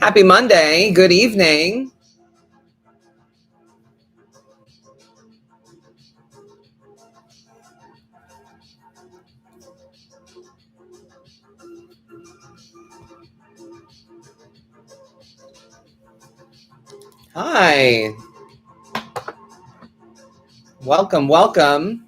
Happy Monday. Good evening. Hi. Welcome, welcome.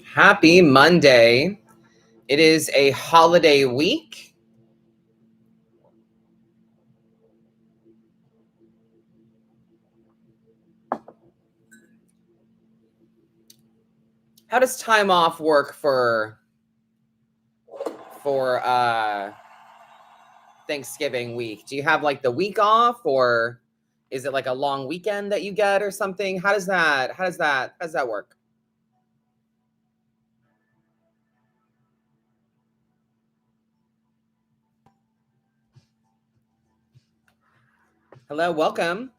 Happy Monday. It is a holiday week. How does time off work for Thanksgiving week? Do you have like the week off, or is it like a long weekend that you get or something? How does that work? Hello, welcome.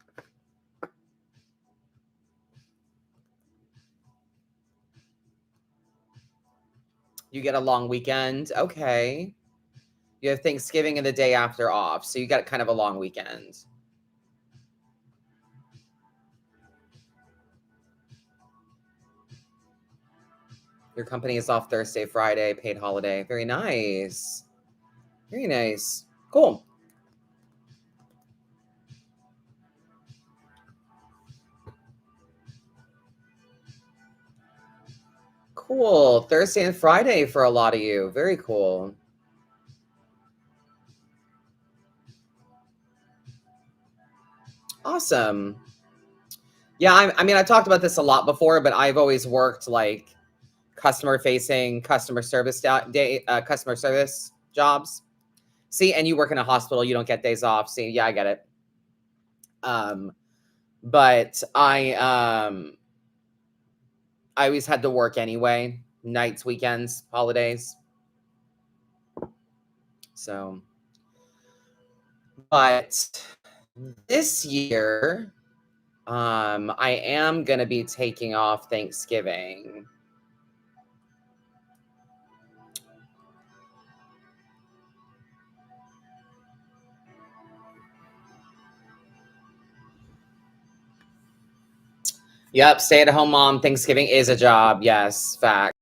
You get a long weekend. Okay. You have Thanksgiving and the day after off. So you got kind of a long weekend. Your company is off Thursday, Friday, paid holiday. Very nice. Very nice. Cool. Cool. Thursday and Friday for a lot of you. Very cool. Awesome. Yeah, I mean, I talked about this a lot before, but I've always worked like customer-facing, customer service jobs. See, and you work in a hospital, you don't get days off. See, yeah, I get it. But I always had to work anyway, nights, weekends, holidays. So, but this year, I am going to be taking off Thanksgiving. Yep, stay-at-home mom, Thanksgiving is a job. Yes, fact.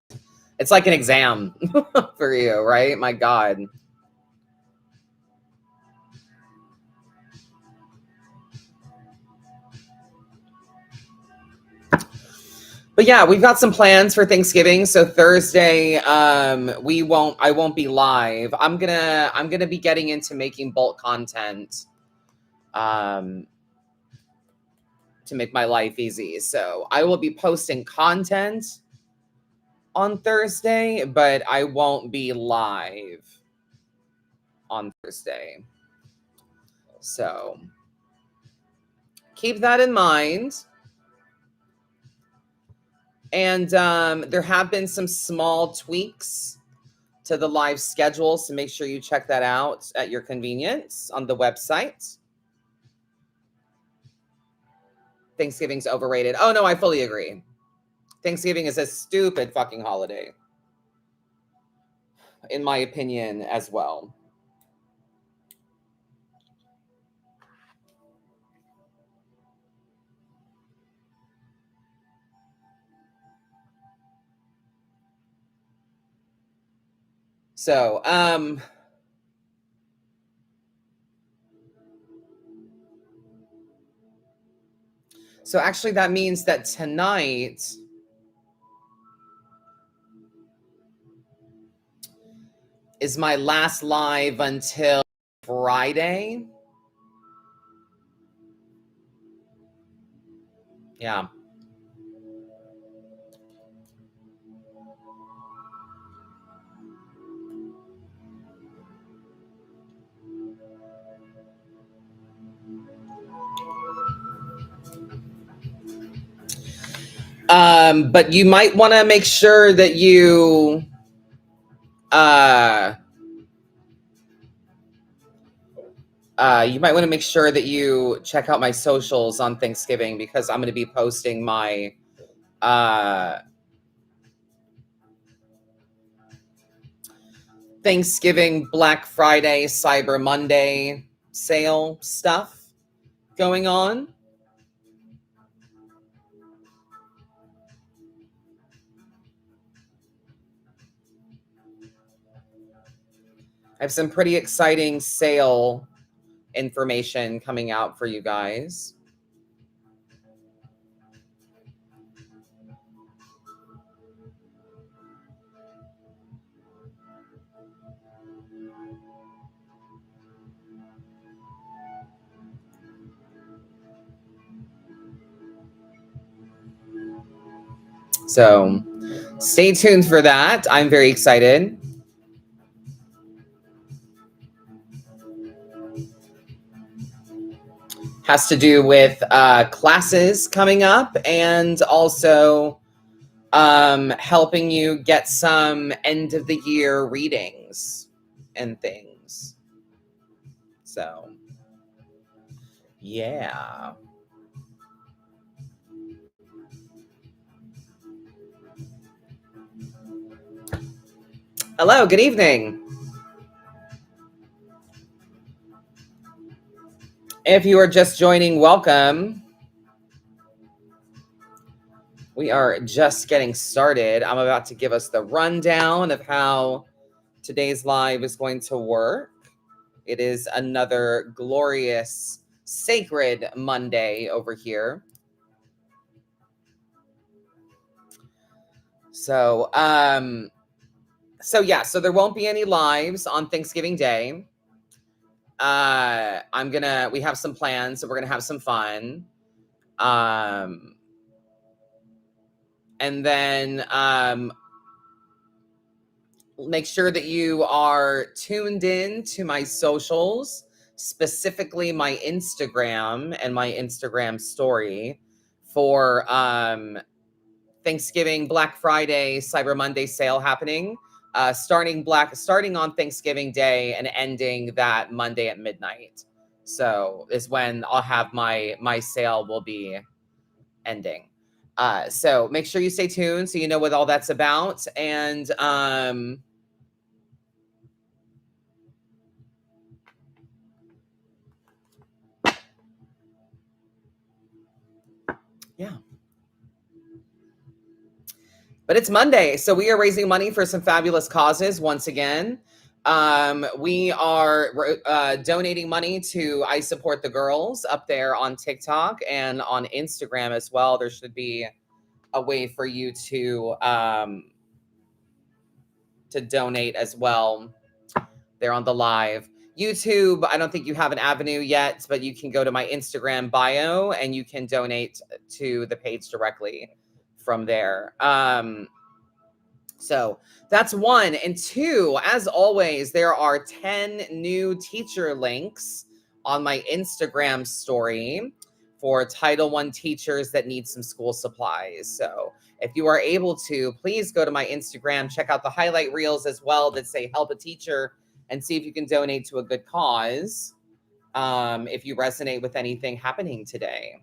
It's like an exam for you, right? My God. But yeah, we've got some plans for Thanksgiving. So Thursday, I won't be live. I'm gonna be getting into making bulk content to make my life easy. So I will be posting content on Thursday, but I won't be live on Thursday. So keep that in mind. And there have been some small tweaks to the live schedule, so make sure you check that out at your convenience on the website. Thanksgiving's overrated. Oh no, I fully agree. Thanksgiving is a stupid fucking holiday, in my opinion, as well. So, so actually that means that tonight is my last live until Friday. Yeah. But you might want to make sure that you check out my socials on Thanksgiving, because I'm going to be posting my Thanksgiving, Black Friday, Cyber Monday sale stuff going on. I have some pretty exciting sale information coming out for you guys. So stay tuned for that. I'm very excited. Has to do with classes coming up, and also helping you get some end of the year readings and things. So, yeah. Hello, good evening. If you are just joining, welcome. We are just getting started. I'm about to give us the rundown of how today's live is going to work. It is another glorious, sacred Monday over here. So there won't be any lives on Thanksgiving Day. We have some plans, so we're gonna have some fun. And then make sure that you are tuned in to my socials, specifically my Instagram and my Instagram story for Thanksgiving, Black Friday, Cyber Monday sale happening, starting on Thanksgiving Day and ending that Monday at midnight. So is when I'll have my sale will be ending. So make sure you stay tuned so you know what all that's about. And yeah. But it's Monday, so we are raising money for some fabulous causes once again. We are donating money to I Support the Girls up there on TikTok and on Instagram as well. There should be a way for you to donate as well. They're on the live. YouTube, I don't think you have an avenue yet, but you can go to my Instagram bio and you can donate to the page directly from there. So that's one. And two, as always, there are 10 new teacher links on my Instagram story for Title I teachers that need some school supplies. So if you are able to, please go to my Instagram, check out the highlight reels as well that say help a teacher, and see if you can donate to a good cause if you resonate with anything happening today.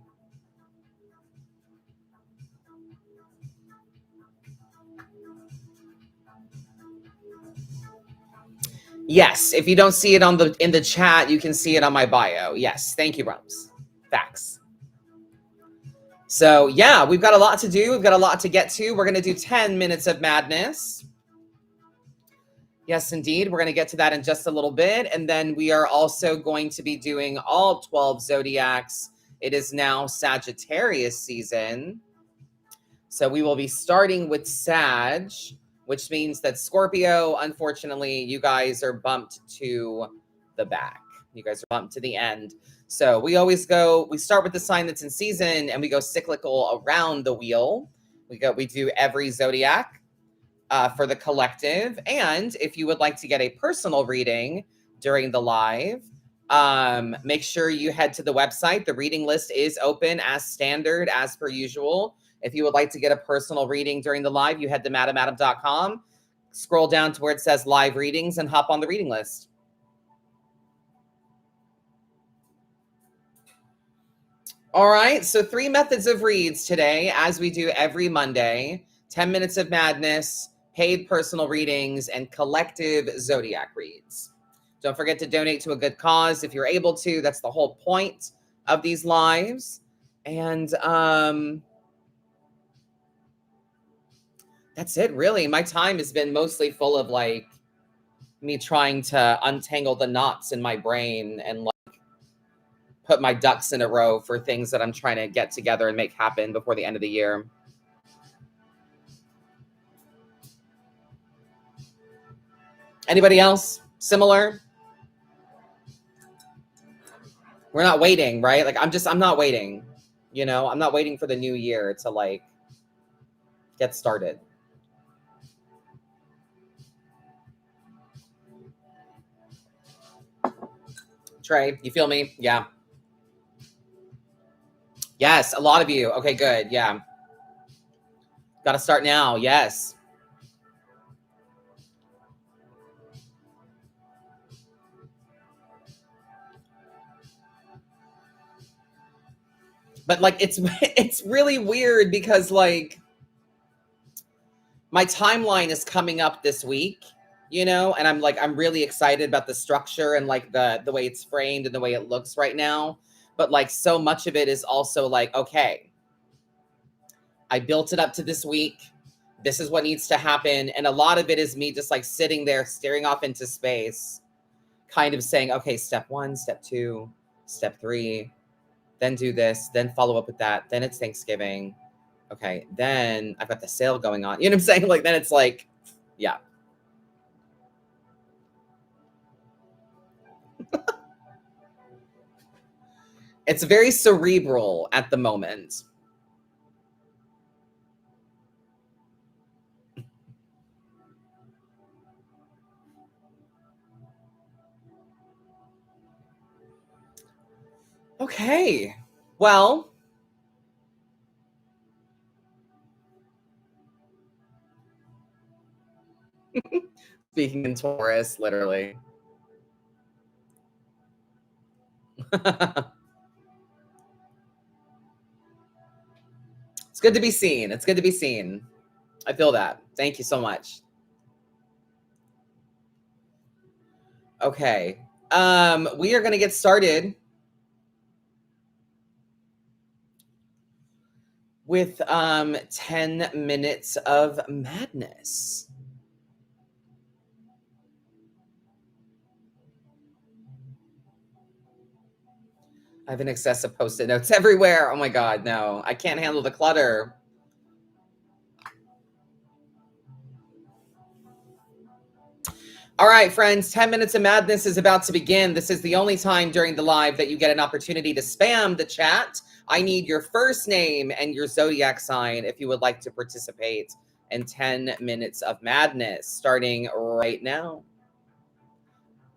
Yes, if you don't see it in the chat, you can see it on my bio. Yes, thank you, Rums. Facts. So yeah, we've got a lot to do. We've got a lot to get to. We're going to do 10 minutes of madness. Yes, indeed. We're going to get to that in just a little bit. And then we are also going to be doing all 12 zodiacs. It is now Sagittarius season. So we will be starting with Sag, which means that Scorpio, unfortunately, you guys are bumped to the back. You guys are bumped to the end. So we start with the sign that's in season and we go cyclical around the wheel. We do every zodiac for the collective. And if you would like to get a personal reading during the live, make sure you head to the website. The reading list is open as standard, as per usual. If you would like to get a personal reading during the live, you head to madamadam.com, scroll down to where it says live readings, and hop on the reading list. All right, so 3 methods of reads today, as we do every Monday: 10 minutes of madness, paid personal readings, and collective zodiac reads. Don't forget to donate to a good cause if you're able to. That's the whole point of these lives. And that's it, really. My time has been mostly full of like me trying to untangle the knots in my brain and like put my ducks in a row for things that I'm trying to get together and make happen before the end of the year. Anybody else similar? We're not waiting, right? Like I'm not waiting. You know, I'm not waiting for the new year to like get started. Trey, you feel me? Yeah. Yes, a lot of you. Okay, good. Yeah. Got to start now. Yes. But like it's really weird because like my timeline is coming up this week, you know, and I'm really excited about the structure and like the way it's framed and the way it looks right now. But like so much of it is also like, okay, I built it up to this week. This is what needs to happen. And a lot of it is me just like sitting there staring off into space, kind of saying, okay, step 1, step 2, step 3, then do this, then follow up with that. Then it's Thanksgiving. Okay, then I've got the sale going on. You know what I'm saying? Like, then it's like, yeah. It's very cerebral at the moment. Okay, well, speaking in Taurus, literally. It's good to be seen. It's good to be seen. I feel that. Thank you so much. Okay. We are going to get started with 10 minutes of madness. I have an excessive post-it notes everywhere. Oh my God, no. I can't handle the clutter. All right, friends, 10 minutes of madness is about to begin. This is the only time during the live that you get an opportunity to spam the chat. I need your first name and your zodiac sign if you would like to participate in 10 minutes of madness, starting right now.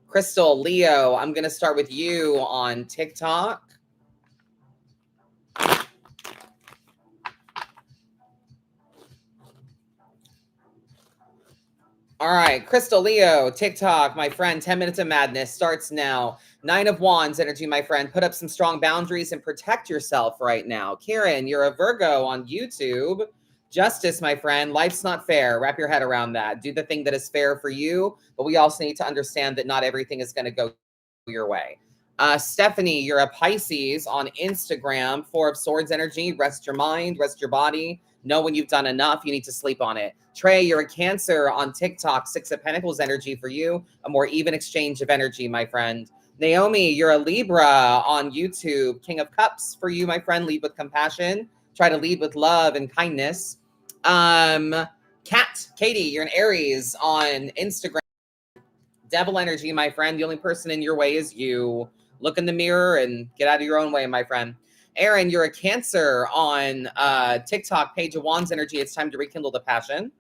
Crystal, Leo, I'm going to start with you on TikTok. All right, Crystal, Leo, TikTok, my friend, 10 minutes of madness starts now. 9 of Wands energy, my friend. Put up some strong boundaries and protect yourself right now. Kieran, you're a Virgo on YouTube. Justice, my friend. Life's not fair. Wrap your head around that. Do the thing that is fair for you, but we also need to understand that not everything is going to go your way. Stephanie, you're a Pisces on Instagram. 4 of Swords energy. Rest your mind, rest your body. Know when you've done enough. You need to sleep on it. Trey, you're a Cancer on TikTok. 6 of Pentacles energy for you. A more even exchange of energy, my friend. Naomi, you're a Libra on YouTube. King of Cups for you, my friend. Lead with compassion. Try to lead with love and kindness. Kat, Katie, you're an Aries on Instagram. Devil energy, my friend. The only person in your way is you. Look in the mirror and get out of your own way, my friend. Aaron, you're a Cancer on TikTok. Page of Wands energy. It's time to rekindle the passion.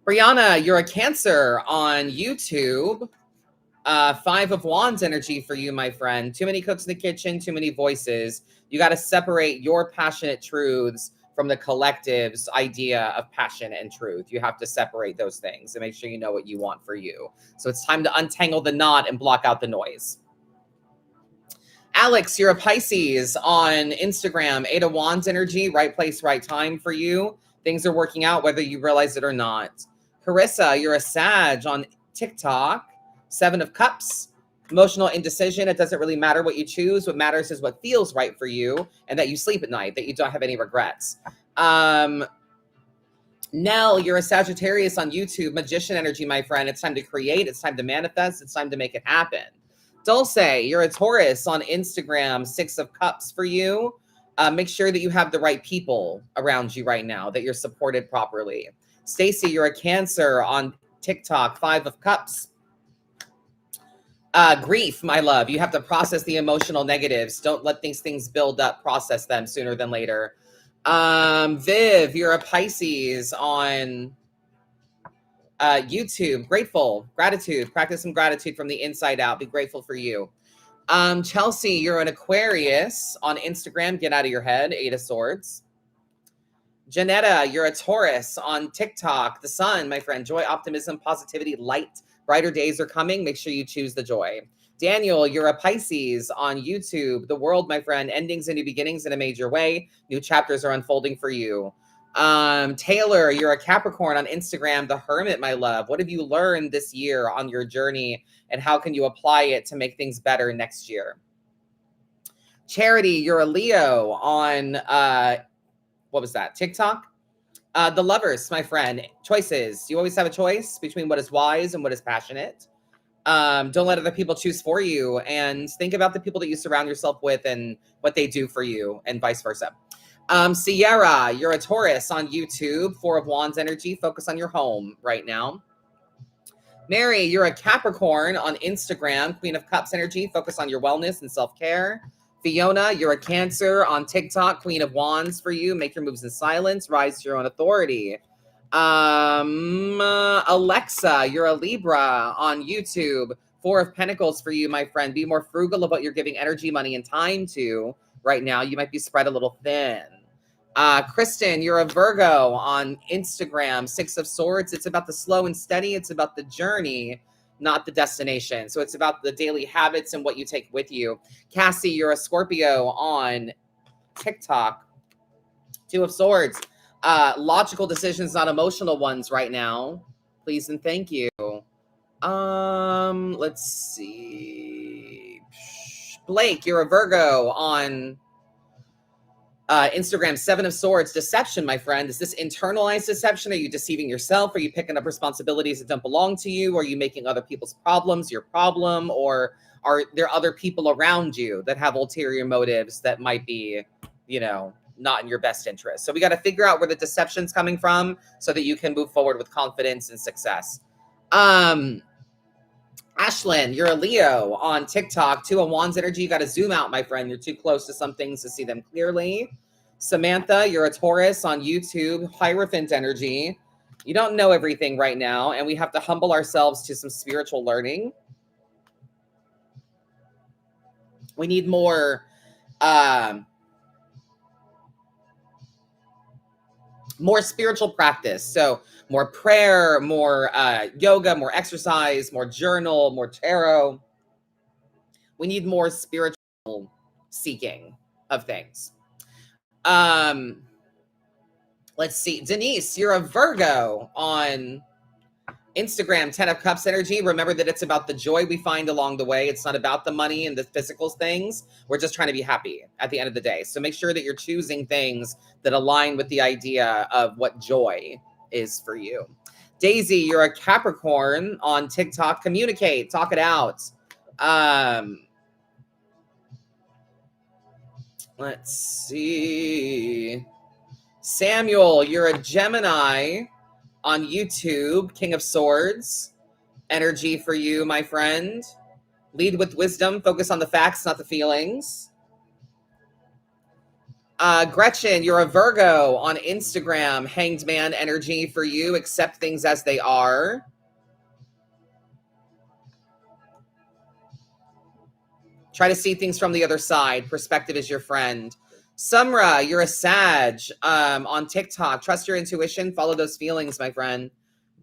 Brianna, you're a Cancer on YouTube. Five of Wands energy for you, my friend. Too many cooks in the kitchen, too many voices. You got to separate your passionate truths from the collective's idea of passion and truth. You have to separate those things and make sure you know what you want for you. So it's time to untangle the knot and block out the noise. Alex, you're a Pisces on Instagram. Eight of Wands energy, right place, right time for you. Things are working out whether you realize it or not. Carissa, you're a Sag on TikTok. Seven of Cups, emotional indecision. It doesn't really matter what you choose. What matters is what feels right for you and that you sleep at night, that you don't have any regrets. Nell, you're a Sagittarius on YouTube. Magician energy, my friend. It's time to create. It's time to manifest. It's time to make it happen. Dulce, you're a Taurus on Instagram. Six of Cups for you. Make sure that you have the right people around you right now, that you're supported properly. Stacy, you're a Cancer on TikTok. Five of Cups. Grief, my love. You have to process the emotional negatives. Don't let these things build up. Process them sooner than later. Viv, you're a Pisces on YouTube. Grateful, gratitude. Practice some gratitude from the inside out. Be grateful for you. Chelsea, you're an Aquarius on Instagram. Get out of your head. Eight of Swords. Janetta, you're a Taurus on TikTok. The sun, my friend. Joy, optimism, positivity, light. Brighter days are coming. Make sure you choose the joy. Daniel, you're a Pisces on YouTube. The world, my friend. Endings and new beginnings in a major way. New chapters are unfolding for you. Taylor, you're a Capricorn on Instagram. The Hermit, my love. What have you learned this year on your journey, and how can you apply it to make things better next year? Charity, you're a Leo on what was that? TikTok? The Lovers, my friend. Choices. You always have a choice between what is wise and what is passionate. Don't let other people choose for you, and think about the people that you surround yourself with and what they do for you, and vice versa. Sierra, you're a Taurus on YouTube. Four of Wands energy. Focus on your home right now. Mary, you're a Capricorn on Instagram. Queen of Cups energy. Focus on your wellness and self-care. Fiona, you're a Cancer on TikTok. Queen of Wands for you. Make your moves in silence. Rise to your own authority. Alexa, you're a Libra on YouTube. Four of Pentacles for you, my friend. Be more frugal of what you're giving energy, money, and time to right now. You might be spread a little thin. Kristen, you're a Virgo on Instagram. Six of Swords. It's about the slow and steady. It's about the journey, not the destination. So it's about the daily habits and what you take with you. Cassie, you're a Scorpio on TikTok. Two of Swords. Logical decisions, not emotional ones right now. Please and thank you. Let's see. Blake, you're a Virgo on Instagram. Seven of Swords. Deception, my friend. Is this internalized deception? Are you deceiving yourself? Are you picking up responsibilities that don't belong to you? Are you making other people's problems your problem? Or are there other people around you that have ulterior motives that might be, not in your best interest? So we got to figure out where the deception's coming from so that you can move forward with confidence and success. Ashlyn, you're a Leo on TikTok. Two of Wands energy. You got to zoom out, my friend. You're too close to some things to see them clearly. Samantha, you're a Taurus on YouTube. Hierophant energy. You don't know everything right now, and we have to humble ourselves to some spiritual learning. We need more spiritual practice. So more prayer, more yoga, more exercise, more journal, more tarot. We need more spiritual seeking of things. Let's see. Denise, you're a Virgo on Instagram. 10 of Cups energy. Remember that it's about the joy we find along the way. It's not about the money and the physical things. We're just trying to be happy at the end of the day. So make sure that you're choosing things that align with the idea of what joy is for you. Daisy, you're a Capricorn on TikTok. Communicate, talk it out. Let's see. Samuel, you're a Gemini on YouTube. King of Swords energy for you, my friend. Lead with wisdom. Focus on the facts, not the feelings. Gretchen, you're a Virgo on Instagram. Hanged Man energy for you. Accept things as they are. Try to see things from the other side. Perspective is your friend. Sumra, you're a Sag on TikTok. Trust your intuition. Follow those feelings, my friend.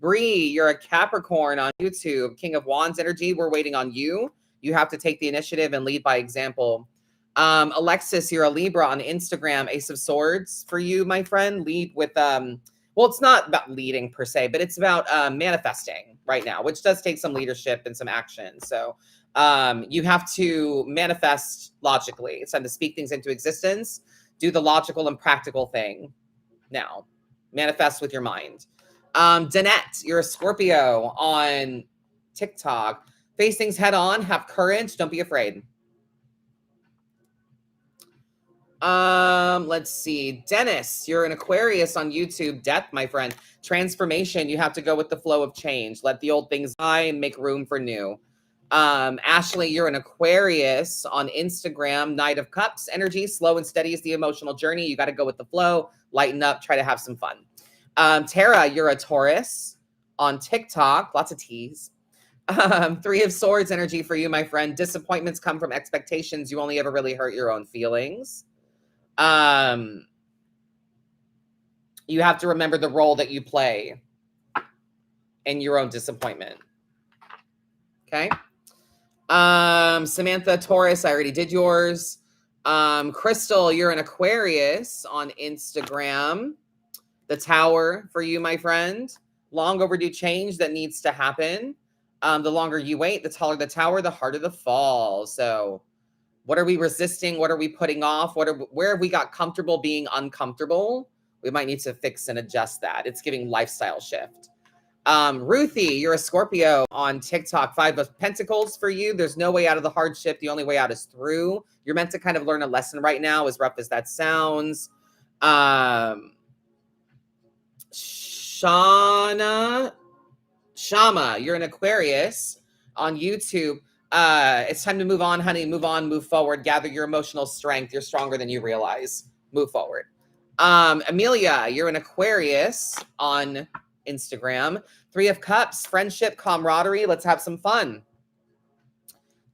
Bree, you're a Capricorn on YouTube. King of Wands energy. We're waiting on you. You have to take the initiative and lead by example. Alexis, you're a Libra on Instagram. Ace of Swords for you, my friend. Lead with, well, it's not about leading per se, but it's about manifesting right now, which does take some leadership and some action. So you have to manifest logically. It's time to speak things into existence. Do the logical and practical thing now. Manifest with your mind. Danette, you're a Scorpio on TikTok. Face things head on. Have courage. Don't be afraid. Let's see. Dennis, you're an Aquarius on YouTube. Death, my friend. Transformation. You have to go with the flow of change. Let the old things die and make room for new. Ashley, you're an Aquarius on Instagram. Knight of Cups energy. Slow and steady is the emotional journey. You got to go with the flow. Lighten up. Try to have some fun. Tara, you're a Taurus on TikTok. Lots of T's. Three of Swords energy for you, my friend. Disappointments come from expectations. You only ever really hurt your own feelings. You have to remember the role that you play in your own disappointment. Okay. Samantha, Taurus, I already did yours. Crystal, you're an Aquarius on Instagram. The Tower for you, my friend. Long overdue change that needs to happen. The longer you wait, the taller the tower, the harder the fall. So what are we resisting? What are we putting off? Where have we got comfortable being uncomfortable? We might need to fix and adjust that. It's giving lifestyle shift. Ruthie, you're a Scorpio on TikTok. 5 of Pentacles for you. There's no way out of the hardship. The only way out is through. You're meant to kind of learn a lesson right now, as rough as that sounds. Shama, you're an Aquarius on YouTube. It's time to move on, honey. Move on, move forward. Gather your emotional strength. You're stronger than you realize. Move forward. Amelia, you're an Aquarius on Instagram. 3 of Cups, friendship, camaraderie. Let's have some fun.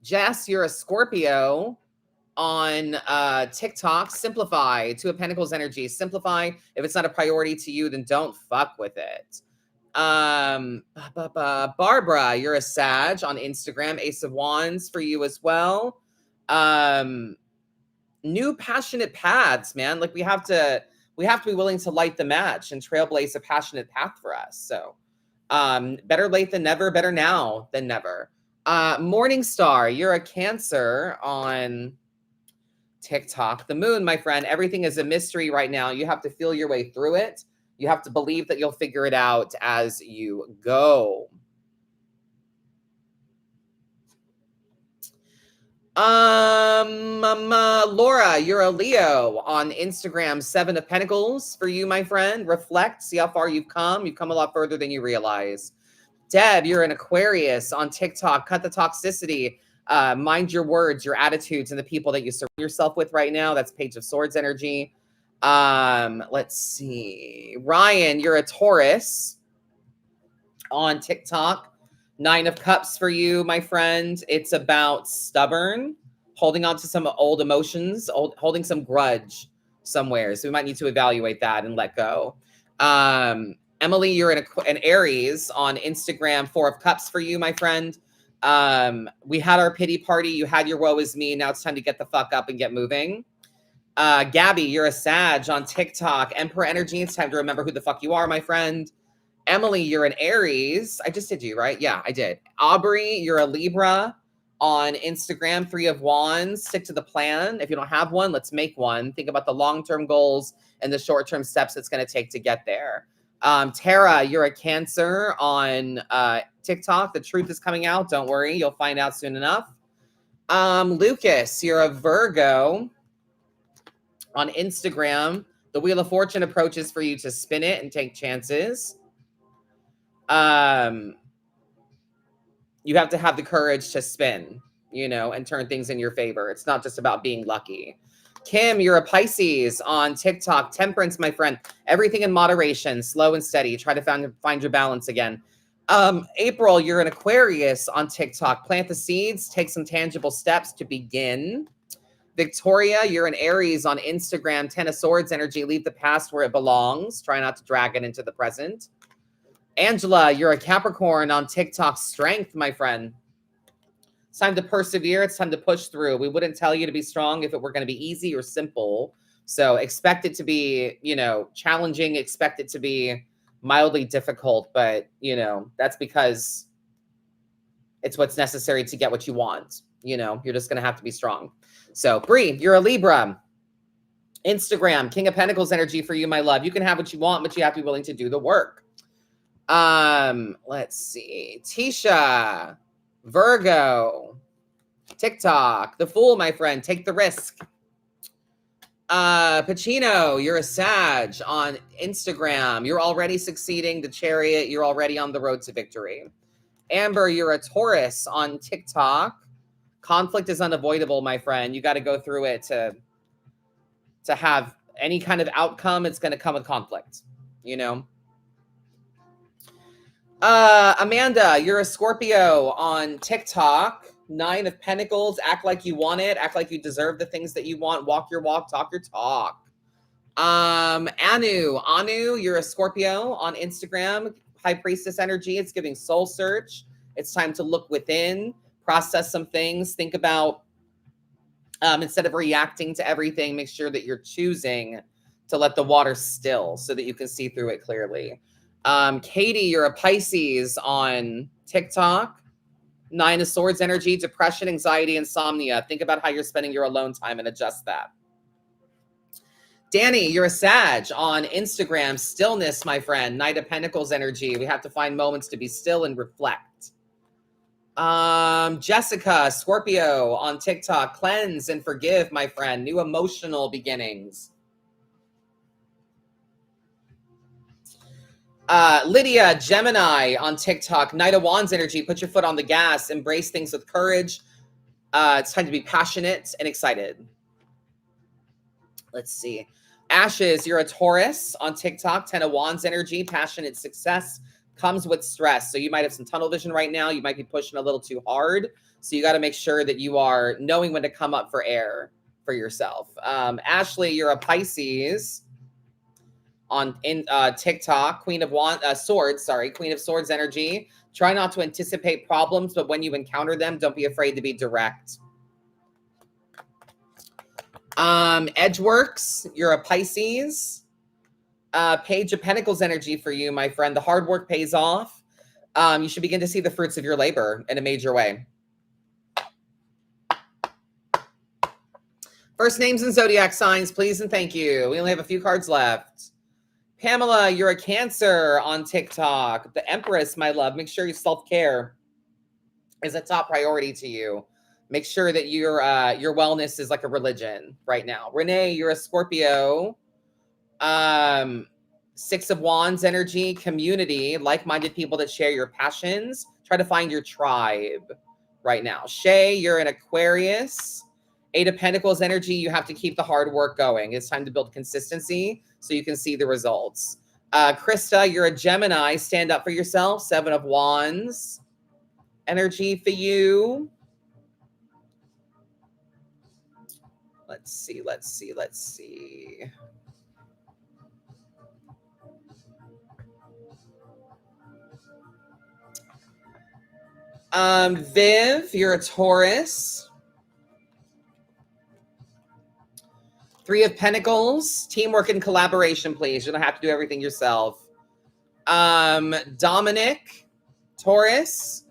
Jess, you're a Scorpio on TikTok. Simplify. 2 of Pentacles energy. Simplify. If it's not a priority to you, then don't fuck with it. Barbara, you're a Sag on Instagram. Ace of Wands for you as well. New passionate paths, man. Like we have to be willing to light the match and trailblaze a passionate path for us. So better late than never, better now than never. Morningstar, you're a Cancer on TikTok. The moon, my friend, everything is a mystery right now. You have to feel your way through it. You have to believe that you'll figure it out as you go. Laura, you're a Leo on Instagram. 7 of Pentacles for you, my friend. Reflect, see how far you've come. You've come a lot further than you realize. Deb, you're an Aquarius on TikTok. Cut the toxicity. Mind your words, your attitudes, and the people that you surround yourself with right now. That's Page of Swords energy. Let's see. Ryan, you're a Taurus on TikTok. 9 of Cups for you, my friend. It's about stubborn, holding on to some old emotions, holding some grudge somewhere. So we might need to evaluate that and let go. Emily, you're an Aries on Instagram. 4 of Cups for you, my friend. We had our pity party. You had your woe is me. Now it's time to get the fuck up and get moving. Gabby, you're a Sag on TikTok. Emperor energy. It's time to remember who the fuck you are, my friend. Emily, you're an Aries. I just did you, right? Yeah, I did. Aubrey, you're a Libra on Instagram. 3 of Wands. Stick to the plan. If you don't have one, let's make one. Think about the long-term goals and the short-term steps it's going to take to get there. Tara, you're a Cancer on TikTok. The truth is coming out. Don't worry. You'll find out soon enough. Lucas, you're a Virgo on Instagram. The Wheel of Fortune approaches for you to spin it and take chances. You have to have the courage to spin, and turn things in your favor. It's not just about being lucky. Kim, you're a Pisces on TikTok. Temperance, my friend. Everything in moderation, slow and steady. Try to find your balance again. April, you're an Aquarius on TikTok. Plant the seeds, take some tangible steps to begin. Victoria, you're an Aries on Instagram. 10 of Swords energy. Leave the past where it belongs. Try not to drag it into the present. Angela, you're a Capricorn on TikTok. Strength, my friend. It's time to persevere. It's time to push through. We wouldn't tell you to be strong if it were going to be easy or simple. So expect it to be, challenging. Expect it to be mildly difficult. But, that's because it's what's necessary to get what you want. You're just going to have to be strong. So, Bree, you're a Libra. Instagram, King of Pentacles energy for you, my love. You can have what you want, but you have to be willing to do the work. Let's see. Tisha, Virgo, TikTok, the Fool, my friend. Take the risk. Pacino, you're a Sag on Instagram. You're already succeeding. The Chariot, you're already on the road to victory. Amber, you're a Taurus on TikTok. Conflict is unavoidable, my friend. You got to go through it to have any kind of outcome. It's going to come with conflict, Amanda, you're a Scorpio on TikTok. 9 of Pentacles. Act like you want it. Act like you deserve the things that you want. Walk your walk, talk your talk. Anu, you're a Scorpio on Instagram. High Priestess energy. It's giving soul search. It's time to look within, process some things. Think about, instead of reacting to everything, make sure that you're choosing to let the water still so that you can see through it clearly. Katie, you're a Pisces on TikTok. 9 of Swords energy, depression, anxiety, insomnia. Think about how you're spending your alone time and adjust that. Danny, you're a Sag on Instagram. Stillness, my friend. Knight of Pentacles energy. We have to find moments to be still and reflect. Jessica, Scorpio on TikTok. Cleanse and forgive, my friend. New emotional beginnings. Lydia, Gemini on TikTok. Knight of Wands energy. Put your foot on the gas. Embrace things with courage. It's time to be passionate and excited. Let's see. Ashes, you're a Taurus on TikTok. 10 of Wands energy. Passionate success comes with stress. So you might have some tunnel vision right now. You might be pushing a little too hard. So you got to make sure that you are knowing when to come up for air for yourself. Ashley, you're a Pisces on TikTok. Queen of Swords energy. Try not to anticipate problems, but when you encounter them, don't be afraid to be direct. Edgeworks, you're a Pisces. Page of Pentacles energy for you, my friend. The hard work pays off. You should begin to see the fruits of your labor in a major way. First names and zodiac signs, please and thank you. We only have a few cards left. Pamela, you're a Cancer on TikTok. The Empress, my love. Make sure your self-care is a top priority to you. Make sure that your wellness is like a religion right now. Renee, you're a Scorpio. 6 of Wands energy, community, like-minded people that share your passions. Try to find your tribe right now. Shay, you're an Aquarius. 8 of Pentacles energy, you have to keep the hard work going. It's time to build consistency so you can see the results. Krista, you're a Gemini. Stand up for yourself. 7 of Wands energy for you. Let's see. Viv, you're a Taurus. 3 of Pentacles, teamwork and collaboration, please. You don't have to do everything yourself. Dominic, Taurus.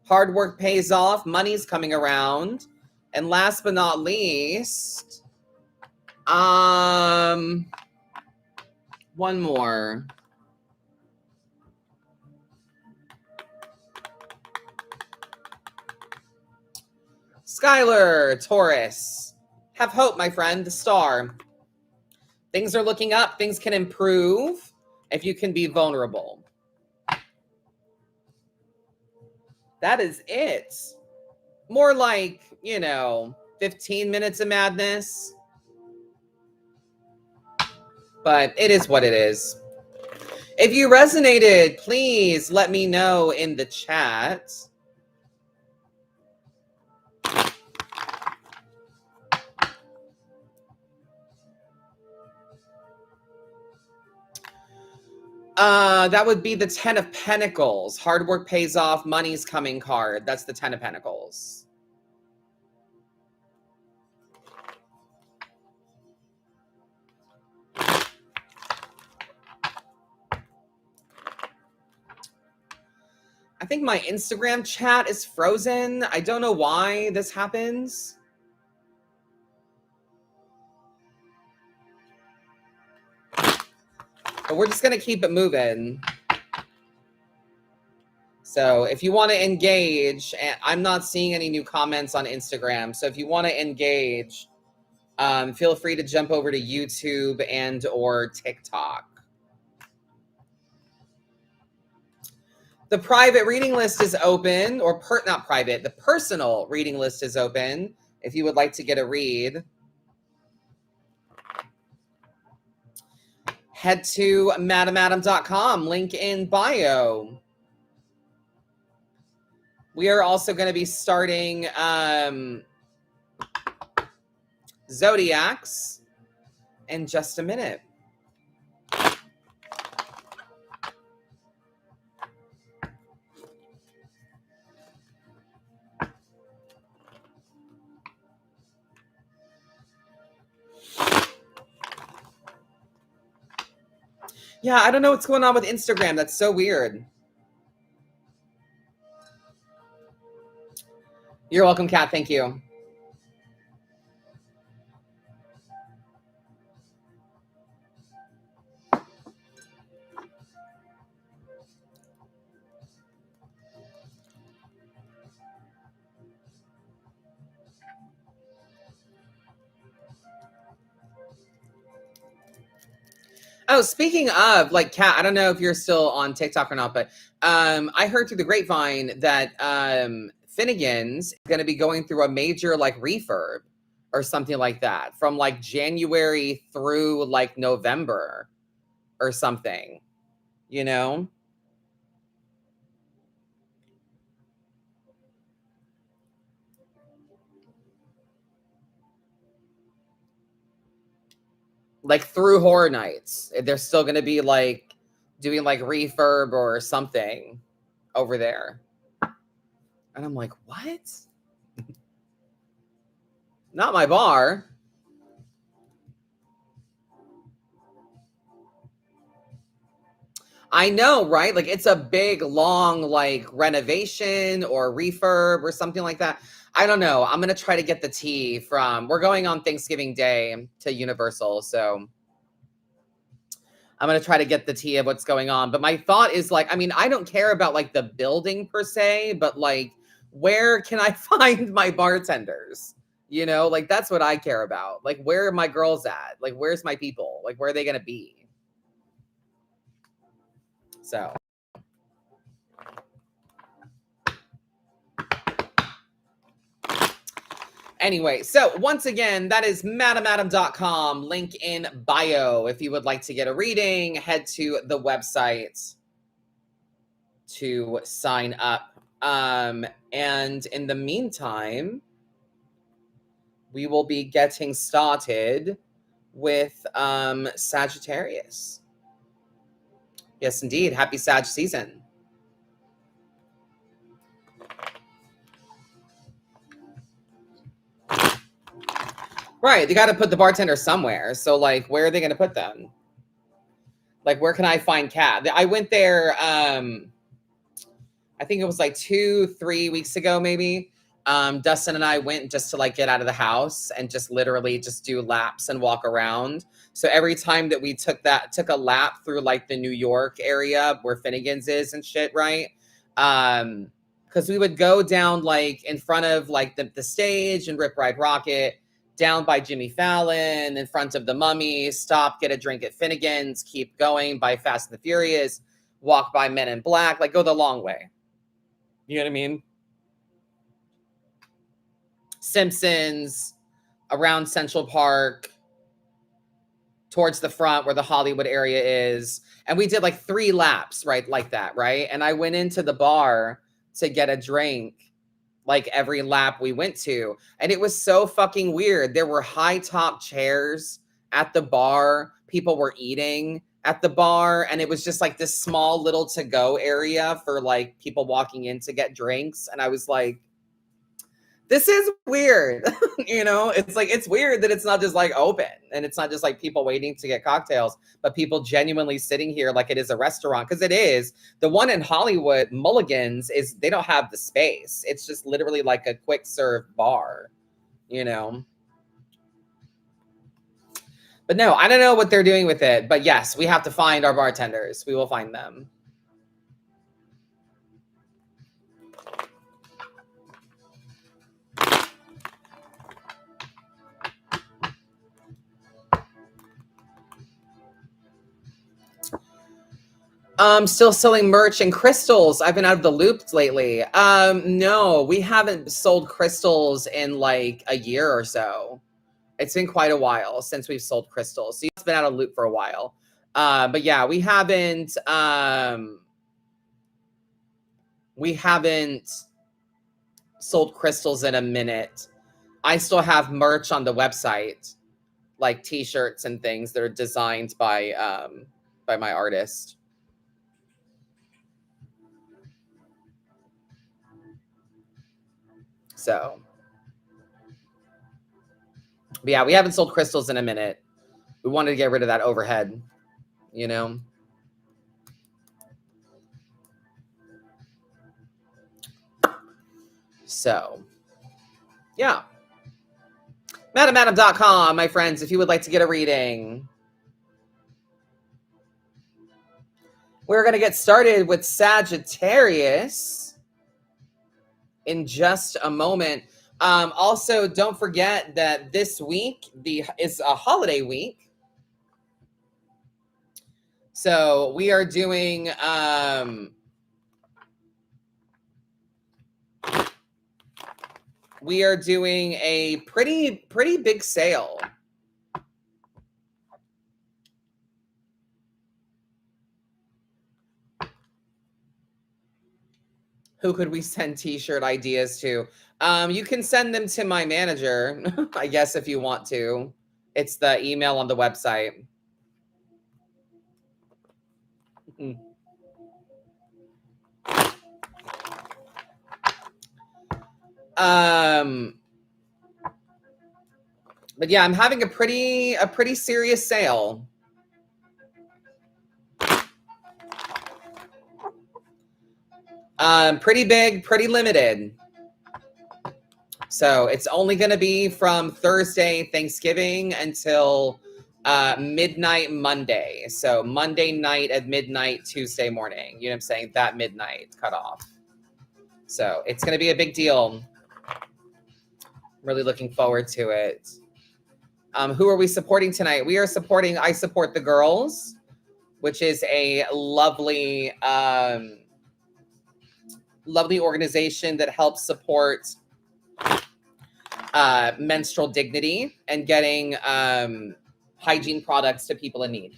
Hard work pays off. Money's coming around. And last but not least, one more. Skylar, Taurus. Have hope, my friend, the star. Things are looking up. Things can improve if you can be vulnerable. That is it. More like, 15 minutes of madness. But it is what it is. If you resonated, please let me know in the chat. That would be the 10 of Pentacles. Hard work pays off, money's coming card. That's the 10 of Pentacles. I think my Instagram chat is frozen. I don't know why this happens. But we're just going to keep it moving. So if you want to engage, and I'm not seeing any new comments on Instagram. So if you want to engage, feel free to jump over to YouTube and or TikTok. The private reading list is open, or not private, the personal reading list is open if you would like to get a read. Head to madamadam.com, link in bio. We are also going to be starting Zodiacs in just a minute. Yeah, I don't know what's going on with Instagram. That's so weird. You're welcome, Kat. Thank you. Oh, speaking of, like, Kat, I don't know if you're still on TikTok or not, but I heard through the grapevine that Finnegan's going to be going through a major, like, refurb or something like that from, like, January through, like, November or something, you know? Like, through Horror Nights. They're still going to be, like, doing, like, refurb or something over there. And I'm like, what? Not my bar. I know, right? Like, it's a big, long, like, renovation or refurb or something like that. I don't know. I'm going to try to get the tea from, we're going on Thanksgiving Day to Universal. So I'm going to try to get the tea of what's going on. But my thought is, like, I mean, I don't care about, like, the building per se, but, like, where can I find my bartenders? You know, like, that's what I care about. Like, where are my girls at? Like, where's my people? Like, where are they going to be? So. Anyway, so once again, that is madamadam.com, link in bio. If you would like to get a reading, head to the website to sign up. And in the meantime, we will be getting started with Sagittarius. Yes, indeed. Happy Sag season. Right. They got to put the bartender somewhere. So, like, where are they going to put them? Like, where can I find Kat? I went there, I think it was like 2-3 weeks ago, maybe. Dustin and I went just to, like, get out of the house and just literally just do laps and walk around. So every time that we took a lap through, like, the New York area where Finnegan's is and shit, right? Because we would go down, like, in front of, like, the stage and Rip Ride Rocket, down by Jimmy Fallon, in front of the Mummy, stop, get a drink at Finnegan's, keep going by Fast and the Furious, walk by Men in Black, like, go the long way. You know what I mean? Simpsons, around Central Park, towards the front where the Hollywood area is. And we did like 3 laps, right? Like that, right? And I went into the bar to get a drink like every lap we went to. And it was so fucking weird. There were high top chairs at the bar. People were eating at the bar. And it was just like this small little to-go area for like people walking in to get drinks. And I was like, this is weird. You know, it's like, it's weird that it's not just like open and it's not just like people waiting to get cocktails, but people genuinely sitting here like it is a restaurant. Cause it is. The one in Hollywood, Mulligan's, is they don't have the space. It's just literally like a quick serve bar, you know? But no, I don't know what they're doing with it, but yes, we have to find our bartenders. We will find them. Still selling merch and crystals. I've been out of the loop lately. No, we haven't sold crystals in like a year or so. It's been quite a while since we've sold crystals. So it's been out of loop for a while. But yeah, we haven't sold crystals in a minute. I still have merch on the website, like t-shirts and things that are designed by my artist. So, but yeah, we haven't sold crystals in a minute. We wanted to get rid of that overhead, you know? So, yeah. MadamAdam.com, my friends, if you would like to get a reading. We're going to get started with Sagittarius in just a moment. Also, don't forget that this week is a holiday week. So we are doing a pretty big sale. Who could we send t-shirt ideas to? You can send them to my manager, I guess, if you want to. It's the email on the website. But yeah, I'm having a pretty serious sale. Pretty big, pretty limited. So it's only going to be from Thursday, Thanksgiving, until midnight Monday. So Monday night at midnight, Tuesday morning. You know what I'm saying? That midnight cutoff. So it's going to be a big deal. Really looking forward to it. Who are we supporting tonight? We are supporting I Support the Girls, which is a lovely, lovely organization that helps support menstrual dignity and getting hygiene products to people in need.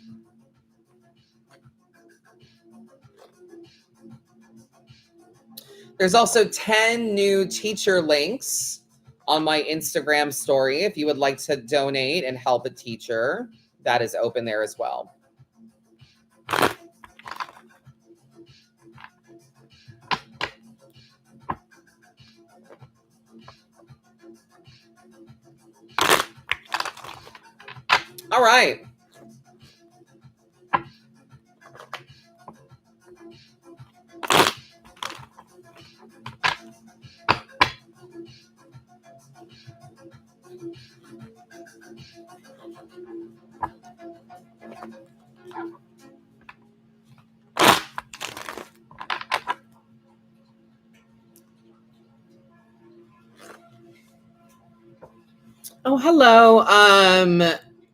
There's also 10 new teacher links on my Instagram story. If you would like to donate and help a teacher, that is open there as well. All right. Oh, hello,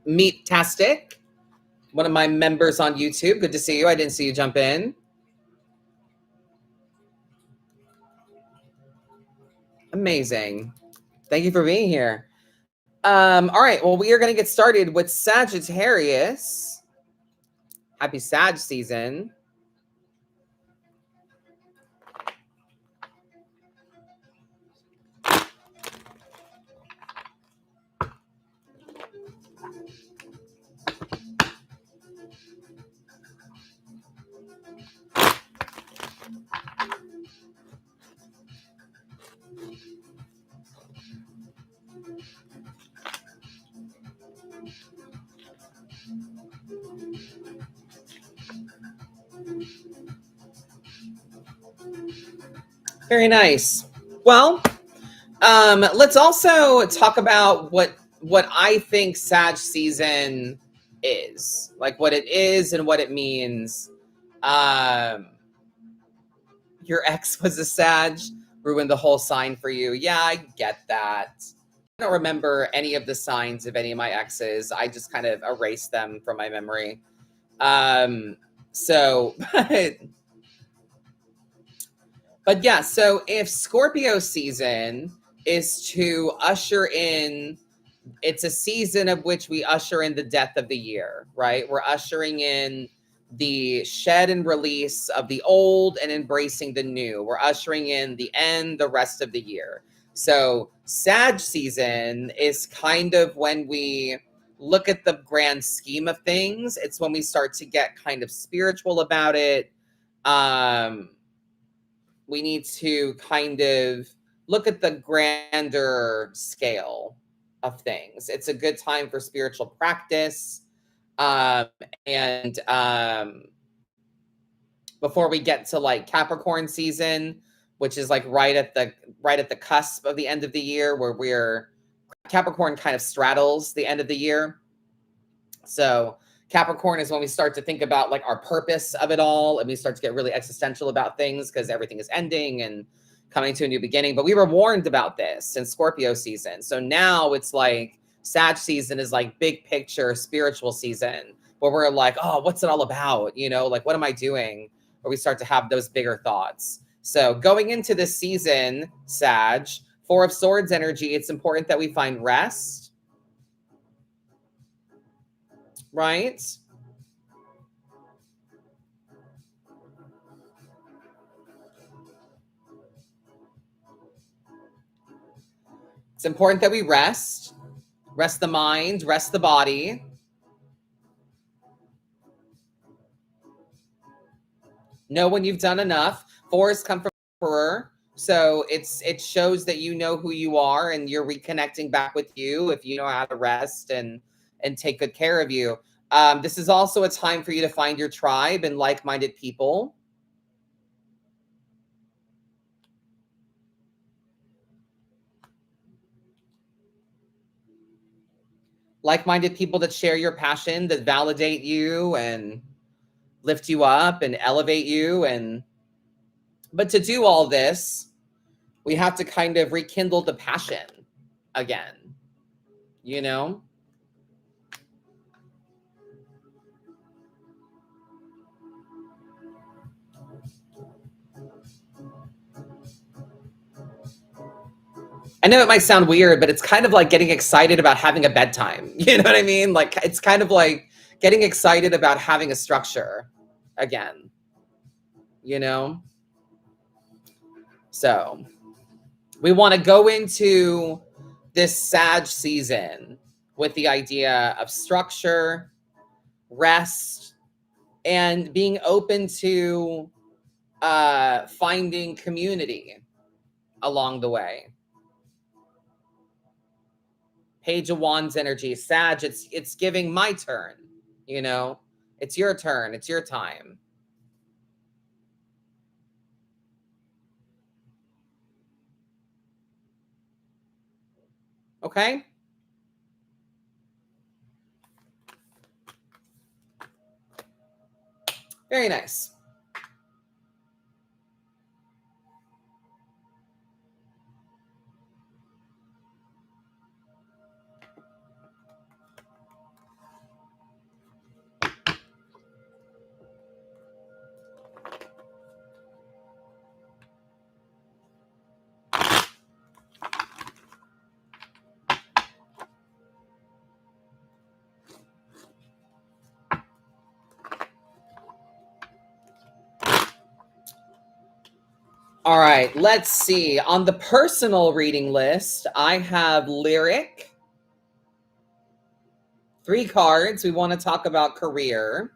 Meat-tastic, one of my members on YouTube. Good to see you. I didn't see you jump in. Amazing. Thank you for being here. All right. Well, we are going to get started with Sagittarius. Happy Sag season. Very nice. Well, let's also talk about what I think Sag season is, like what it is and what it means. Your ex was a Sag, ruined the whole sign for you. Yeah, I get that. I don't remember any of the signs of any of my exes. I just kind of erased them from my memory. So, but yeah, so if Scorpio season is to usher in, it's a season of which we usher in the death of the year, right? We're ushering in the shed and release of the old and embracing the new. We're ushering in the end, the rest of the year. So Sag season is kind of when we look at the grand scheme of things. It's when we start to get kind of spiritual about it. We need to kind of look at the grander scale of things. It's a good time for spiritual practice. And before we get to like Capricorn season, which is like right at the cusp of the end of the year, where Capricorn kind of straddles the end of the year. So Capricorn is when we start to think about like our purpose of it all, and we start to get really existential about things because everything is ending and coming to a new beginning. But we were warned about this in Scorpio season. So now it's like Sag season is like big picture spiritual season where we're like, oh, what's it all about? You know, like, what am I doing? Where we start to have those bigger thoughts. So going into this season, Sag, Four of Swords energy, it's important that we find rest, right? It's important that we rest the mind, rest the body. Know when you've done enough. Fours come from Emperor. So it shows that you know who you are and you're reconnecting back with you if you know how to rest and take good care of you. This is also a time for you to find your tribe and like-minded people. Like-minded people that share your passion, that validate you and lift you up and elevate you. But to do all this, we have to kind of rekindle the passion again, you know? I know it might sound weird, but it's kind of like getting excited about having a bedtime. You know what I mean? Like, it's kind of like getting excited about having a structure again, you know? So we want to go into this Sag season with the idea of structure, rest, and being open to finding community along the way. Page of Wands energy, Sag, it's giving my turn, you know? It's your turn, it's your time. Okay? Very nice. All right, let's see. On the personal reading list, I have Lyric. 3 cards. We want to talk about career.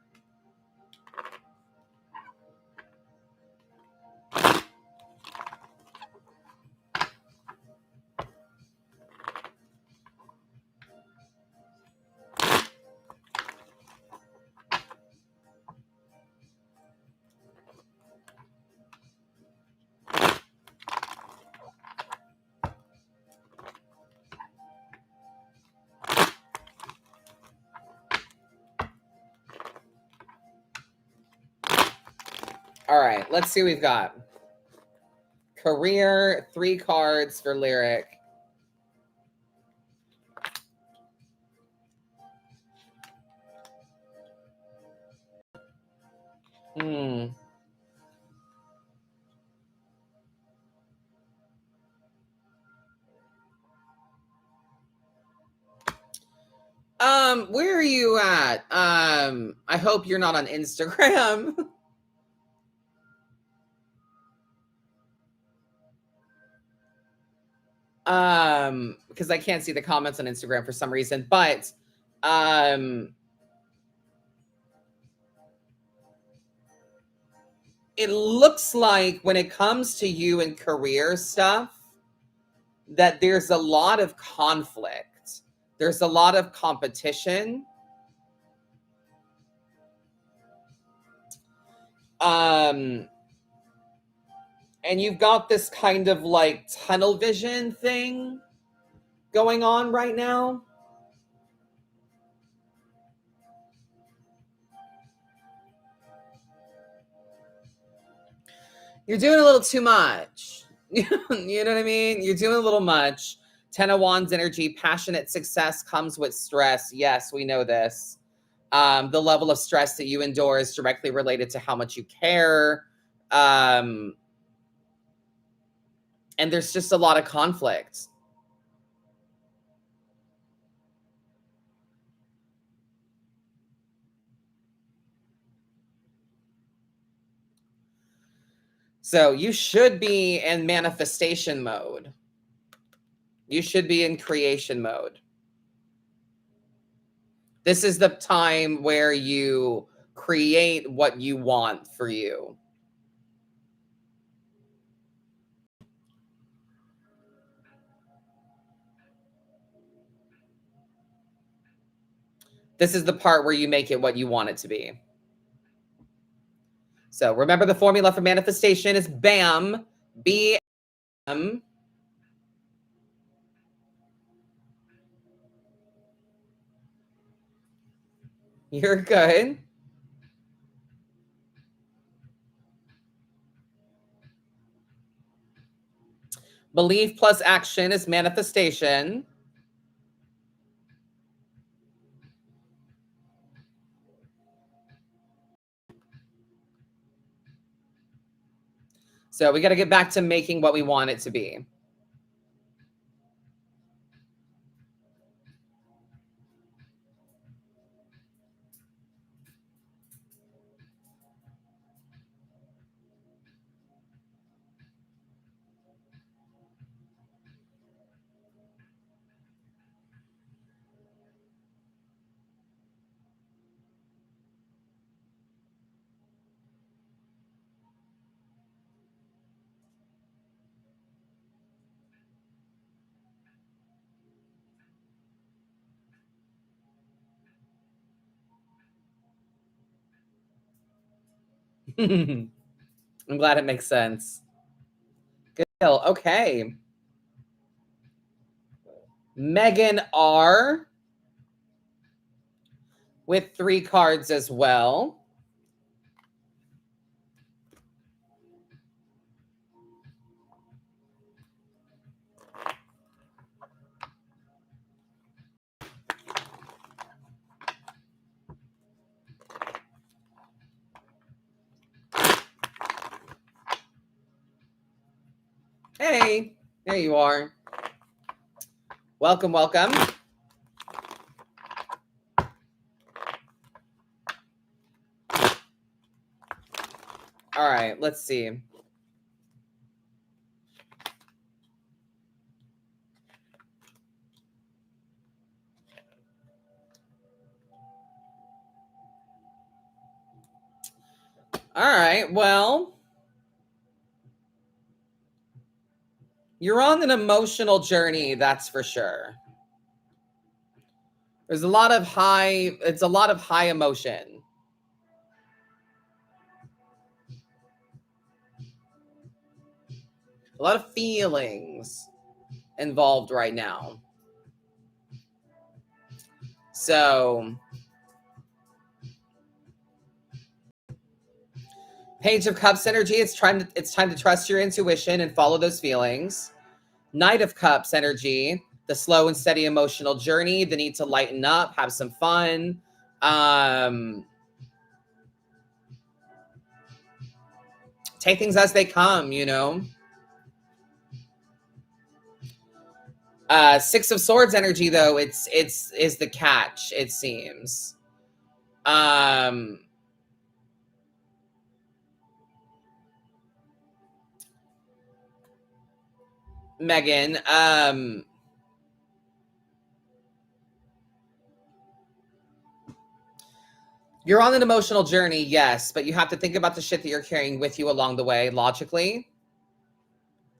All right, let's see what we've got. Career, 3 cards for Lyric. Where are you at? I hope you're not on Instagram. Because I can't see the comments on Instagram for some reason, but it looks like when it comes to you and career stuff, that there's a lot of conflict. There's a lot of competition. And you've got this kind of like tunnel vision thing going on right now. You're doing a little too much. You know what I mean? You're doing a little much. 10 of Wands energy, passionate success comes with stress. Yes, we know this. The level of stress that you endure is directly related to how much you care. And there's just a lot of conflict. So you should be in manifestation mode. You should be in creation mode. This is the time where you create what you want for you. This is the part where you make it what you want it to be. So remember, the formula for manifestation is BAM, B-M. You're good. Belief plus action is manifestation. So we got to get back to making what we want it to be. I'm glad it makes sense. Good. Okay. Megan R. with 3 cards as well. Hey, there you are. Welcome, welcome. All right, let's see. All right. Well, you're on an emotional journey, that's for sure. There's a lot of high, it's a lot of high emotion. A lot of feelings involved right now. So, Page of Cups energy, it's time to trust your intuition and follow those feelings. Knight of Cups energy, the slow and steady emotional journey, the need to lighten up, have some fun. Take things as they come, you know. Six of Swords energy, though, it's the catch, it seems. Megan, you're on an emotional journey, yes, but you have to think about the shit that you're carrying with you along the way, logically.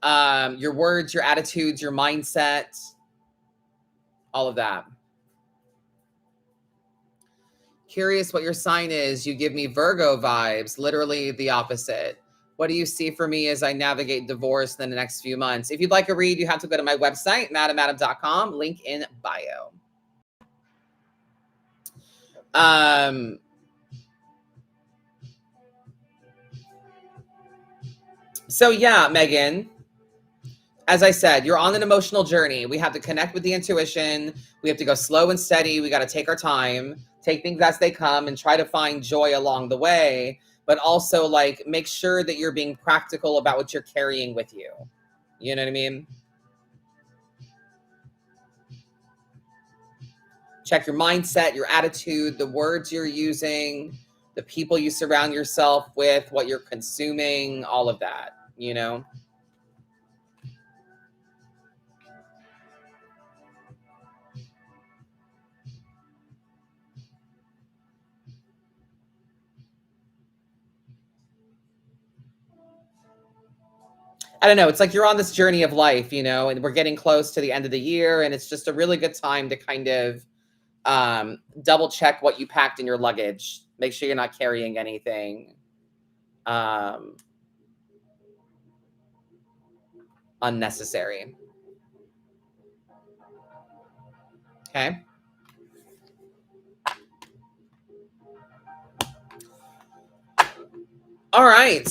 Your words, your attitudes, your mindset, all of that. Curious what your sign is. You give me Virgo vibes, literally the opposite. What do you see for me as I navigate divorce in the next few months? If you'd like a read, you have to go to my website, madamadam.com, link in bio. So yeah, Megan, as I said, you're on an emotional journey. We have to connect with the intuition. We have to go slow and steady. We got to take our time, take things as they come, and try to find joy along the way. But also, like, make sure that you're being practical about what you're carrying with you. You know what I mean? Check your mindset, your attitude, the words you're using, the people you surround yourself with, what you're consuming, all of that, you know? I don't know. It's like you're on this journey of life, you know, and we're getting close to the end of the year, and it's just a really good time to kind of double check what you packed in your luggage. Make sure you're not carrying anything unnecessary. Okay. All right.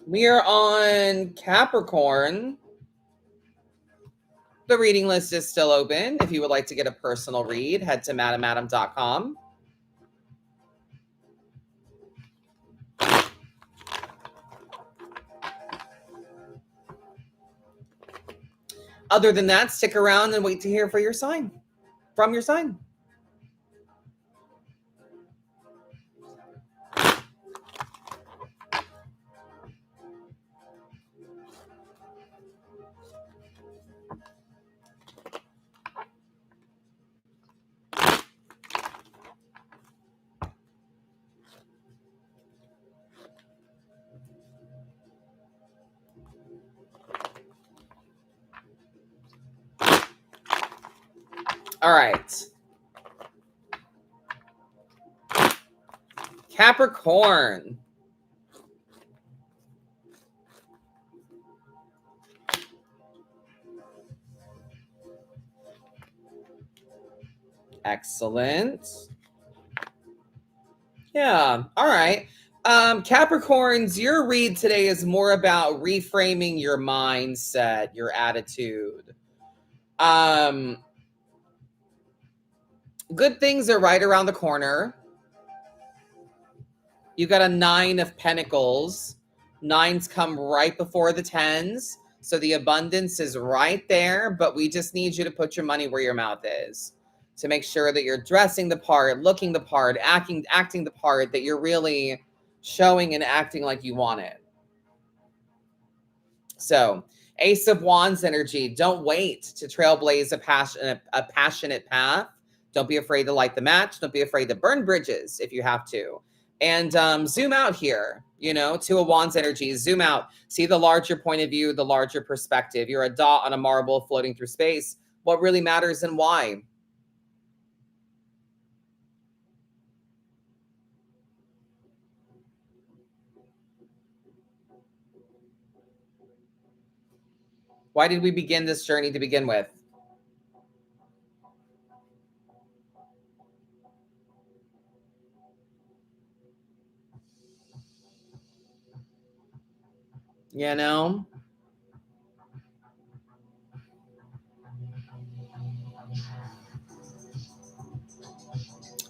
We are on Capricorn. The reading list is still open. If you would like to get a personal read, head to madamadam.com. Other than that, stick around and wait to hear from your sign. All right. Capricorn. Excellent. Yeah. All right. Capricorns, your read today is more about reframing your mindset, your attitude. Good things are right around the corner. You got a 9 of Pentacles. 9s come right before the 10s. So the abundance is right there, but we just need you to put your money where your mouth is to make sure that you're dressing the part, looking the part, acting the part, that you're really showing and acting like you want it. So Ace of Wands energy. Don't wait to trailblaze a passionate path. Don't be afraid to light the match. Don't be afraid to burn bridges if you have to. And zoom out here, Two of Wands energy. Zoom out. See the larger point of view, the larger perspective. You're a dot on a marble floating through space. What really matters and why? Why did we begin this journey to begin with?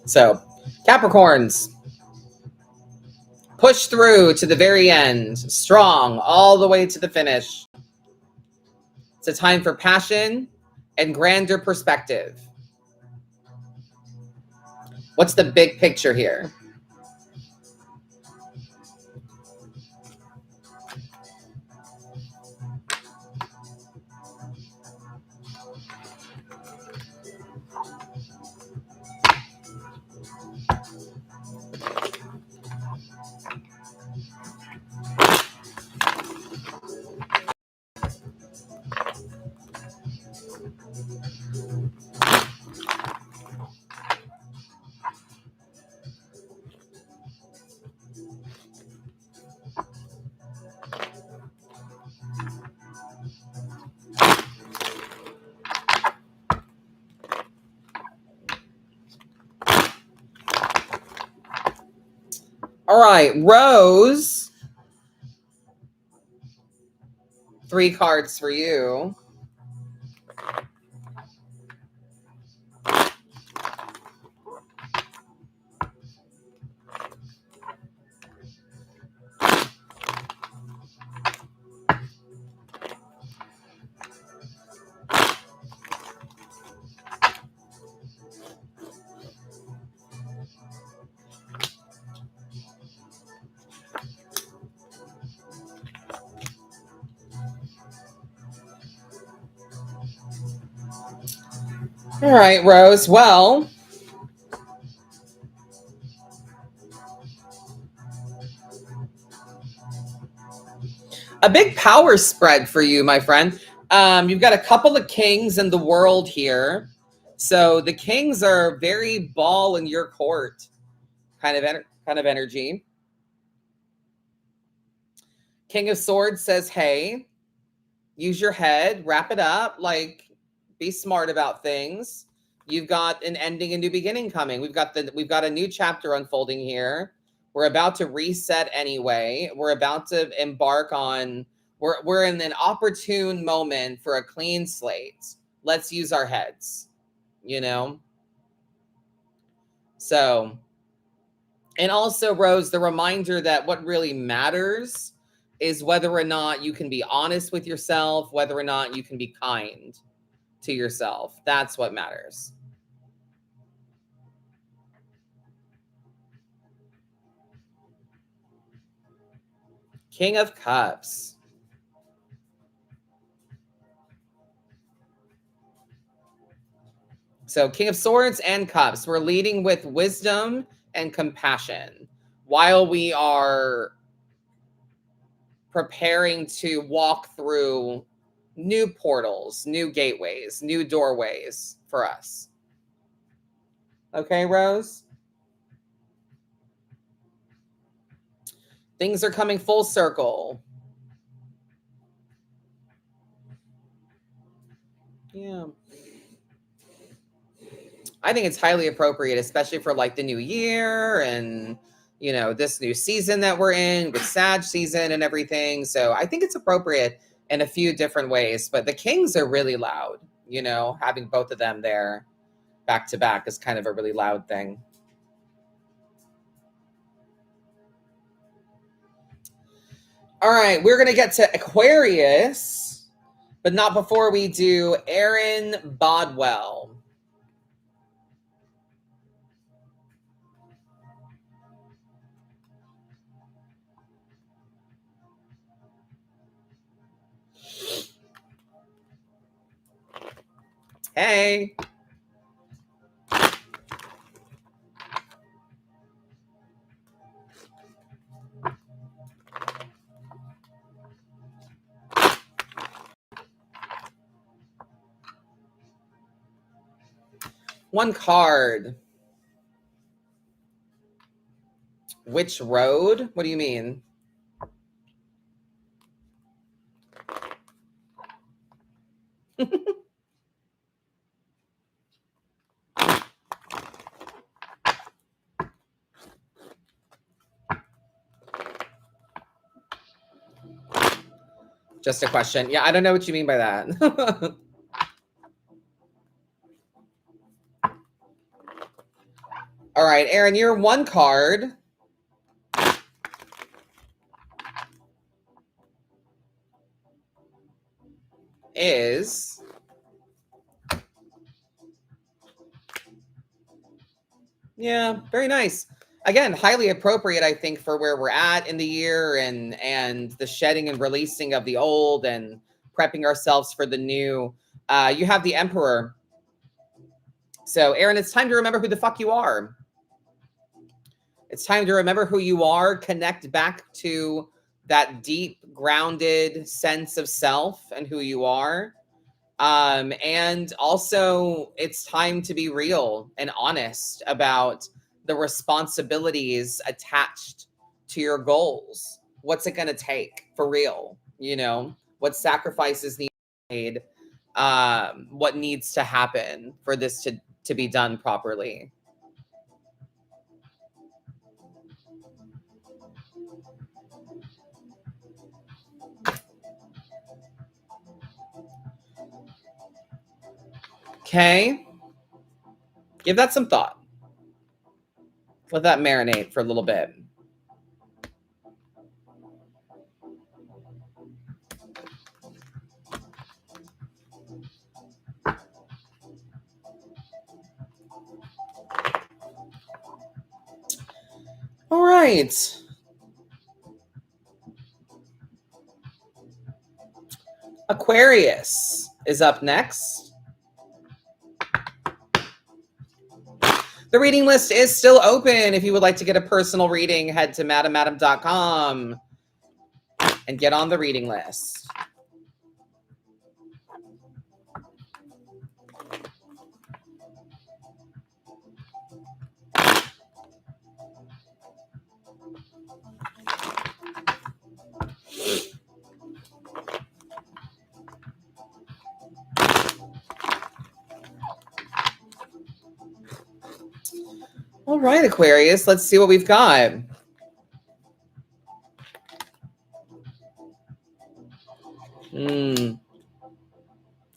So, Capricorns, push through to the very end, strong, all the way to the finish. It's a time for passion and grander perspective. What's the big picture here? All right, Rose. 3 cards for you. All right, Rose. Well, a big power spread for you, my friend. You've got a couple of kings in the world here. So the kings are very ball in your court kind of energy. King of Swords says, hey, use your head, wrap it up, be smart about things. You've got an ending, a new beginning coming. We've got a new chapter unfolding here. We're about to reset anyway. We're about to embark on, we're in an opportune moment for a clean slate. Let's use our heads, So, and also, Rose, the reminder that what really matters is whether or not you can be honest with yourself, whether or not you can be kind to yourself. That's what matters. King of Cups. So King of Swords and Cups. We're leading with wisdom and compassion while we are preparing to walk through new portals, new gateways, new doorways for us. Okay, Rose? Things are coming full circle. Yeah. I think it's highly appropriate, especially for the new year and, this new season that we're in with Sag season and everything. So I think it's appropriate in a few different ways, but the Kings are really loud, having both of them there back to back is kind of a really loud thing. All right, we're going to get to Aquarius, but not before we do Aaron Bodwell. Hey. One card. Which road? What do you mean? Just a question. Yeah, I don't know what you mean by that. All right, Aaron, your one card is very nice. Again, highly appropriate, I think, for where we're at in the year and the shedding and releasing of the old and prepping ourselves for the new. You have the Emperor. So, Aaron, it's time to remember who the fuck you are. It's time to remember who you are, connect back to that deep, grounded sense of self and who you are. And also, it's time to be real and honest about the responsibilities attached to your goals. What's it going to take for real? You know, what sacrifices need to be made? What needs to happen for this to be done properly? Okay. Give that some thought. Let that marinate for a little bit. All right. Aquarius is up next. The reading list is still open. If you would like to get a personal reading, head to madamadam.com and get on the reading list. All right, Aquarius, let's see what we've got.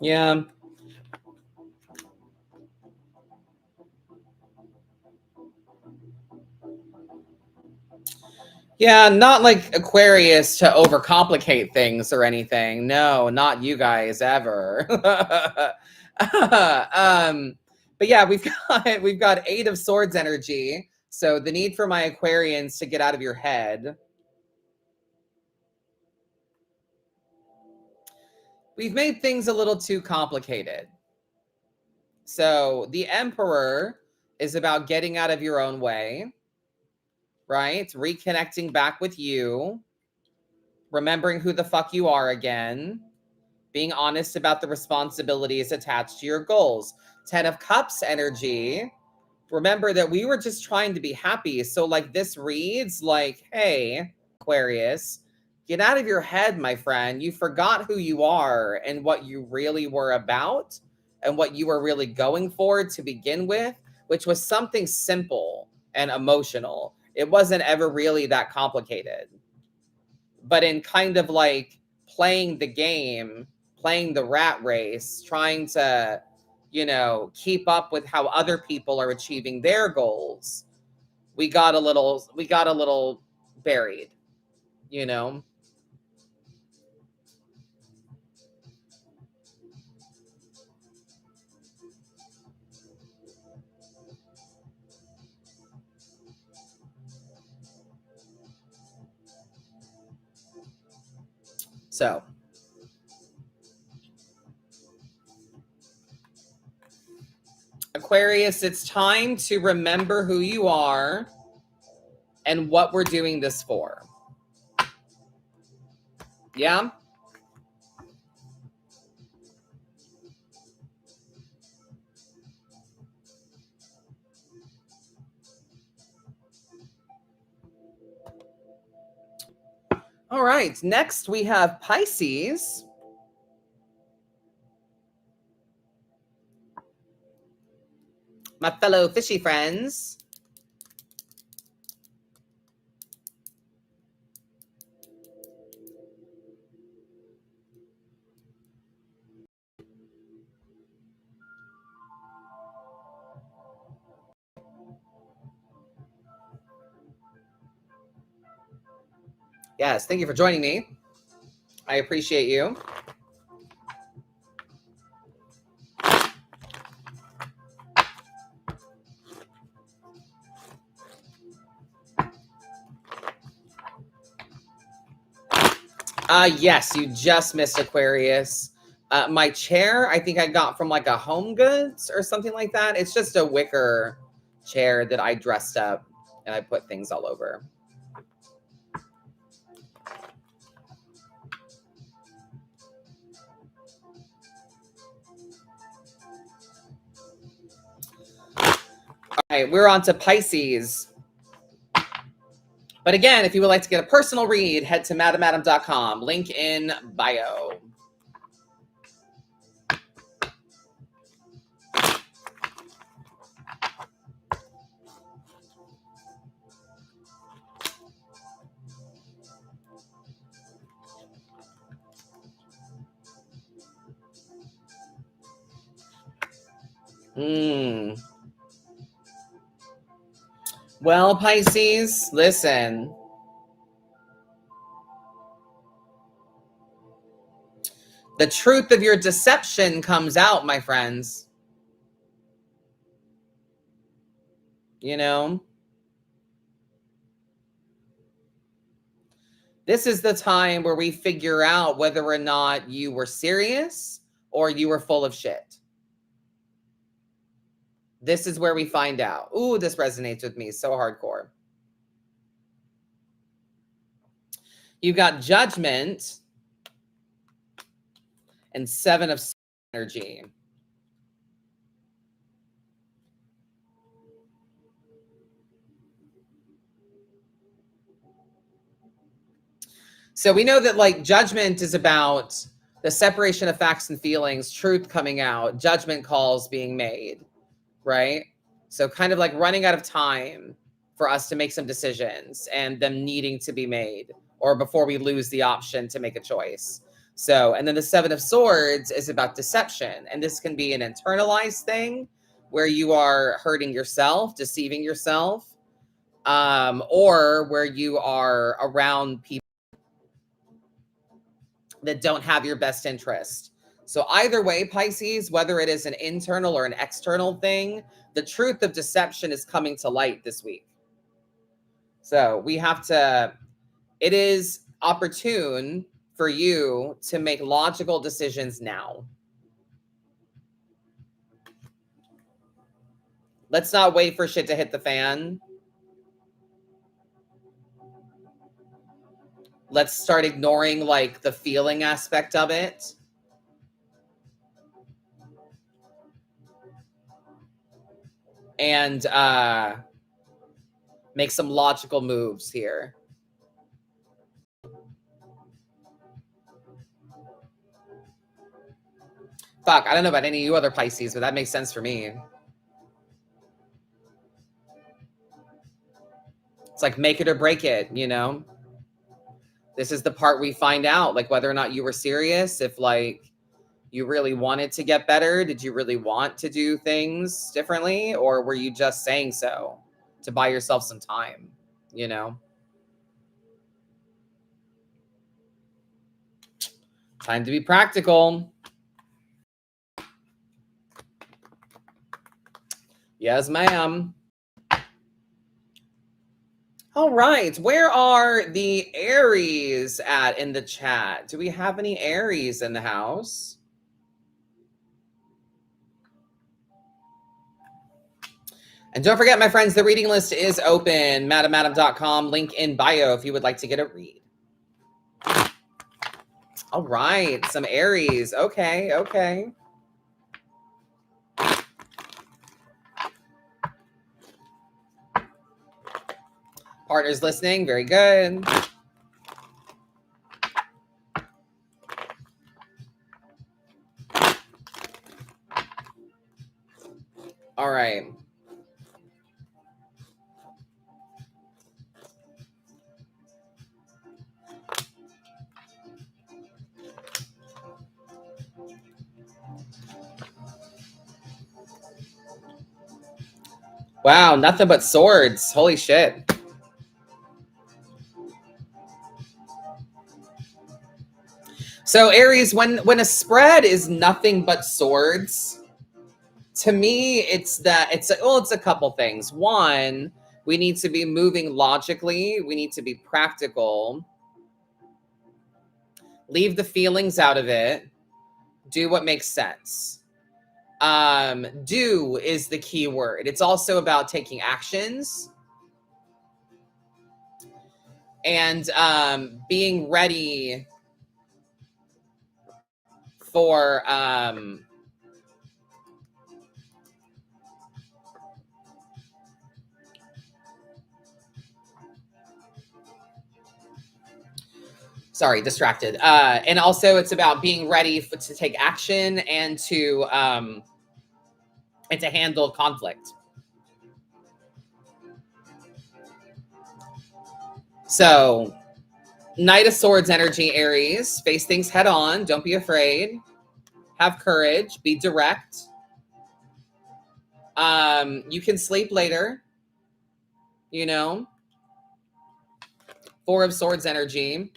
Yeah. Yeah, not like Aquarius to overcomplicate things or anything. No, not you guys ever. But yeah, we've got 8 of Swords energy. So the need for my Aquarians to get out of your head. We've made things a little too complicated. So the Emperor is about getting out of your own way, right? Reconnecting back with you, remembering who the fuck you are again, being honest about the responsibilities attached to your goals. 10 of Cups energy. Remember that we were just trying to be happy. So like this reads like, hey, Aquarius, get out of your head, my friend. You forgot who you are and what you really were about and what you were really going for to begin with, which was something simple and emotional. It wasn't ever really that complicated. But in kind of like playing the game, playing the rat race, trying to, keep up with how other people are achieving their goals, we got a little buried, you know? So Aquarius, it's time to remember who you are and what we're doing this for. Yeah? All right. Next, we have Pisces. My fellow fishy friends. Yes, thank you for joining me. I appreciate you. Yes, you just missed Aquarius. My chair, I think I got from like a Home Goods or something like that. It's just a wicker chair that I dressed up and I put things all over. All right, we're on to Pisces. But again, if you would like to get a personal read, head to madamadam.com. Link in bio. Well, Pisces, listen. The truth of your deception comes out, my friends. You know? This is the time where we figure out whether or not you were serious or you were full of shit. This is where we find out. Ooh, this resonates with me so hardcore. You've got Judgment and Seven of Energy. So we know that like Judgment is about the separation of facts and feelings, truth coming out, judgment calls being made, right? So kind of like running out of time for us to make some decisions and them needing to be made, or before we lose the option to make a choice. So, and then the Seven of Swords is about deception. And this can be an internalized thing where you are hurting yourself, deceiving yourself, or where you are around people that don't have your best interest. So either way, Pisces, whether it is an internal or an external thing, the truth of deception is coming to light this week. So we have to, it is opportune for you to make logical decisions now. Let's not wait for shit to hit the fan. Let's start ignoring like the feeling aspect of it. And make some logical moves here. Fuck, I don't know about any of you other Pisces, but that makes sense for me. It's like make it or break it, you know? This is the part we find out, like whether or not you were serious, if like you really wanted to get better. Did you really want to do things differently? Or were you just saying so to buy yourself some time, you know? Time to be practical. Yes, ma'am. All right. Where are the Aries at in the chat? Do we have any Aries in the house? And don't forget, my friends, the reading list is open. MadamMadam.com, link in bio if you would like to get a read. All right, some Aries. Okay, okay. Partners listening, very good. All right. Wow, nothing but swords. Holy shit. So Aries, when a spread is nothing but swords, to me it's a couple things. One, we need to be moving logically, we need to be practical. Leave the feelings out of it. Do what makes sense. Do is the key word. It's also about taking actions and being ready for sorry, distracted. And also it's about being ready to take action and to handle conflict. So, Knight of Swords energy, Aries. Face things head on. Don't be afraid. Have courage. Be direct. You can sleep later. You know. Four of Swords energy.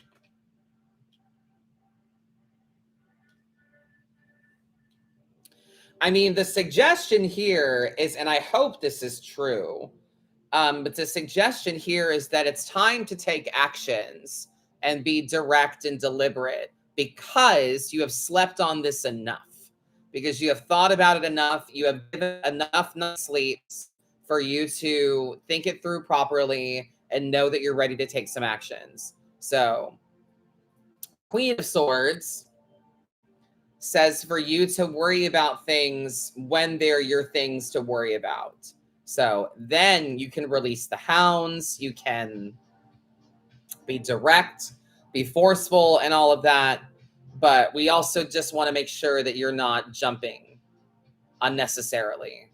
I mean, the suggestion here is, and I hope this is true, but the suggestion here is that it's time to take actions and be direct and deliberate because you have slept on this enough, because you have thought about it enough, you have given enough sleeps for you to think it through properly and know that you're ready to take some actions. So, Queen of Swords says for you to worry about things when they're your things to worry about. So then you can release the hounds, you can be direct, be forceful, and all of that. But we also just want to make sure that you're not jumping unnecessarily.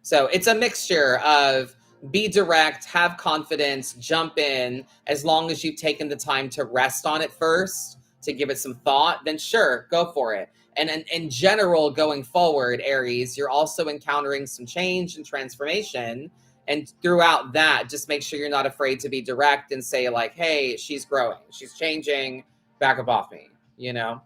So it's a mixture of be direct, have confidence, jump in. As long as you've taken the time to rest on it first, to give it some thought, then sure, go for it. And in general, going forward, Aries, you're also encountering some change and transformation. And throughout that, just make sure you're not afraid to be direct and say, like, hey, she's growing, she's changing, back up off me, you know?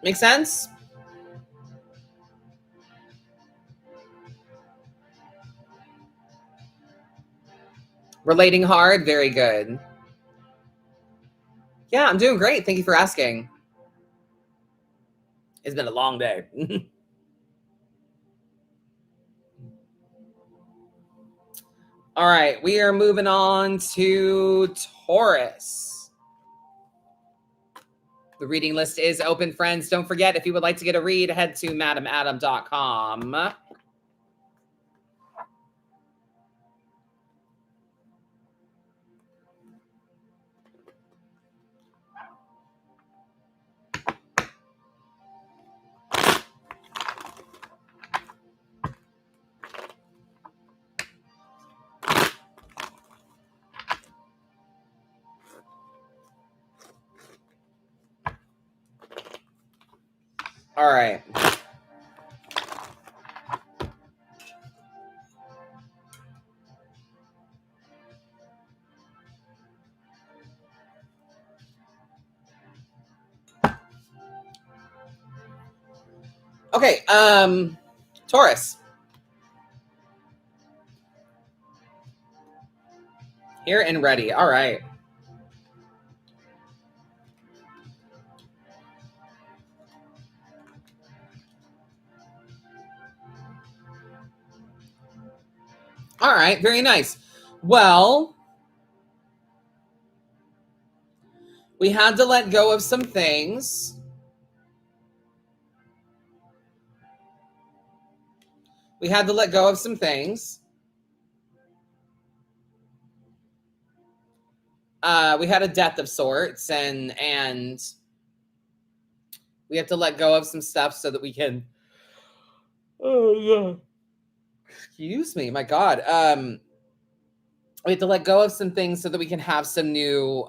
Make sense? Relating hard, very good. Yeah, I'm doing great. Thank you for asking. It's been a long day. All right, we are moving on to Taurus. The reading list is open, friends. Don't forget, if you would like to get a read, head to MadamAdam.com. All right. Okay, Taurus. Here and ready. All right. All right, very nice. Well, we had to let go of some things. We had to let go of some things. We had a death of sorts, and we have to let go of some stuff so that we can. Oh yeah. Excuse me, my God. We have to let go of some things so that we can have some new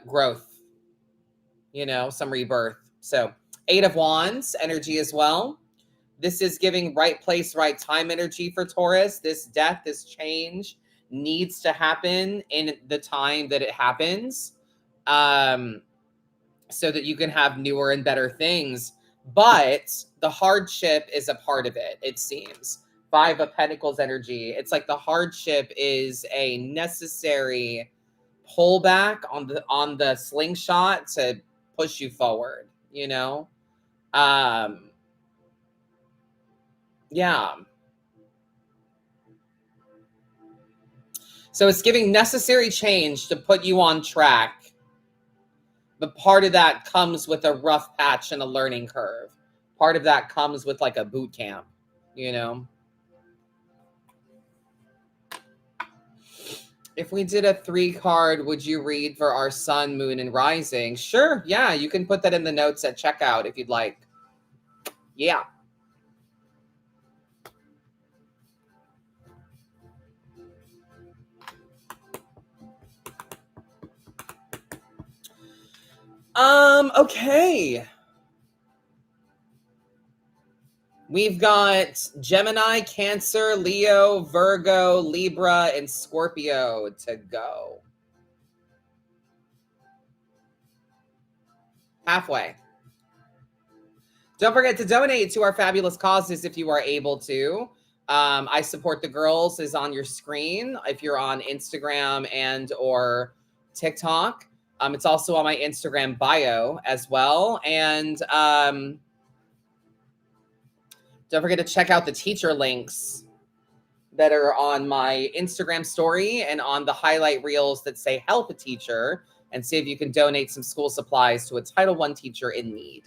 growth. Some rebirth. So, Eight of Wands energy as well. This is giving right place, right time energy for Taurus. This death, this change needs to happen in the time that it happens, so that you can have newer and better things. But the hardship is a part of it, it seems. Five of Pentacles energy. It's like the hardship is a necessary pullback on the slingshot to push you forward, yeah. So it's giving necessary change to put you on track. But part of that comes with a rough patch and a learning curve. Part of that comes with like a boot camp, If we did a 3 card, would you read for our sun, moon, and rising? Sure. Yeah, you can put that in the notes at checkout if you'd like. Yeah. Okay. We've got Gemini, Cancer, Leo, Virgo, Libra, and Scorpio to go. Halfway. Don't forget to donate to our fabulous causes if you are able to. I Support the Girls is on your screen if you're on Instagram and or TikTok. It's also on my Instagram bio as well. And don't forget to check out the teacher links that are on my Instagram story and on the highlight reels that say help a teacher, and see if you can donate some school supplies to a Title I teacher in need.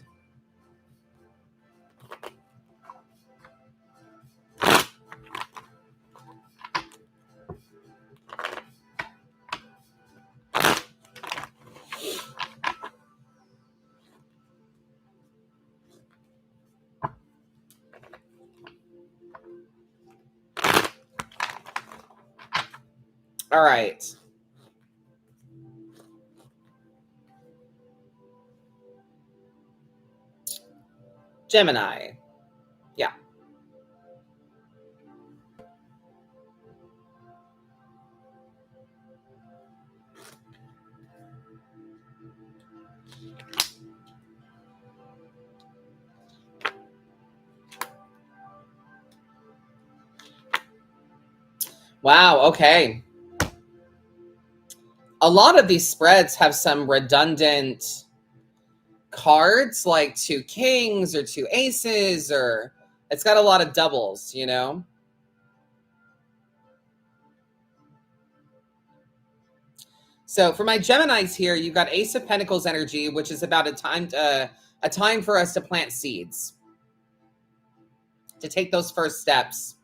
All right. Gemini. Yeah. Wow. Okay. A lot of these spreads have some redundant cards, like 2 kings or 2 aces, or it's got a lot of doubles, So for my Geminis here, you've got Ace of Pentacles energy, which is about a time for us to plant seeds, to take those first steps.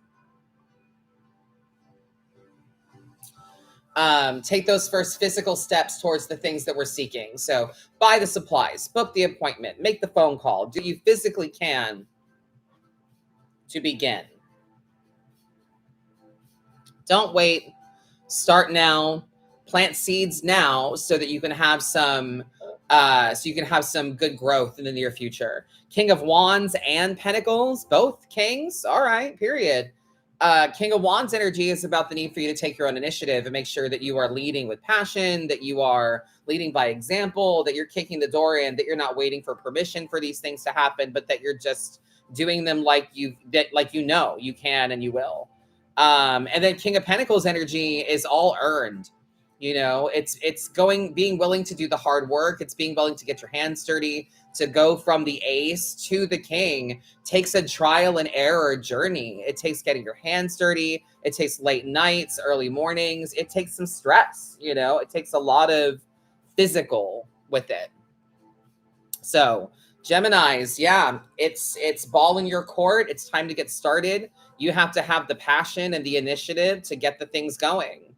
Take those first physical steps towards the things that we're seeking. So buy the supplies, book the appointment, make the phone call, do you physically can to begin. Don't wait. Start now. Plant seeds now so that you can have some good growth in the near future. King of Wands and Pentacles, both kings. All right, period. King of Wands energy is about the need for you to take your own initiative and make sure that you are leading with passion, that you are leading by example, that you're kicking the door in, that you're not waiting for permission for these things to happen, but that you're just doing them like you know you can and you will. And then King of Pentacles energy is all earned. You know, it's being willing to do the hard work. It's being willing to get your hands dirty. To go from the ace to the king takes a trial and error journey. It takes getting your hands dirty. It takes late nights, early mornings. It takes some stress, you know, it takes a lot of physical with it. So Geminis, yeah, it's ball in your court. It's time to get started. You have to have the passion and the initiative to get the things going.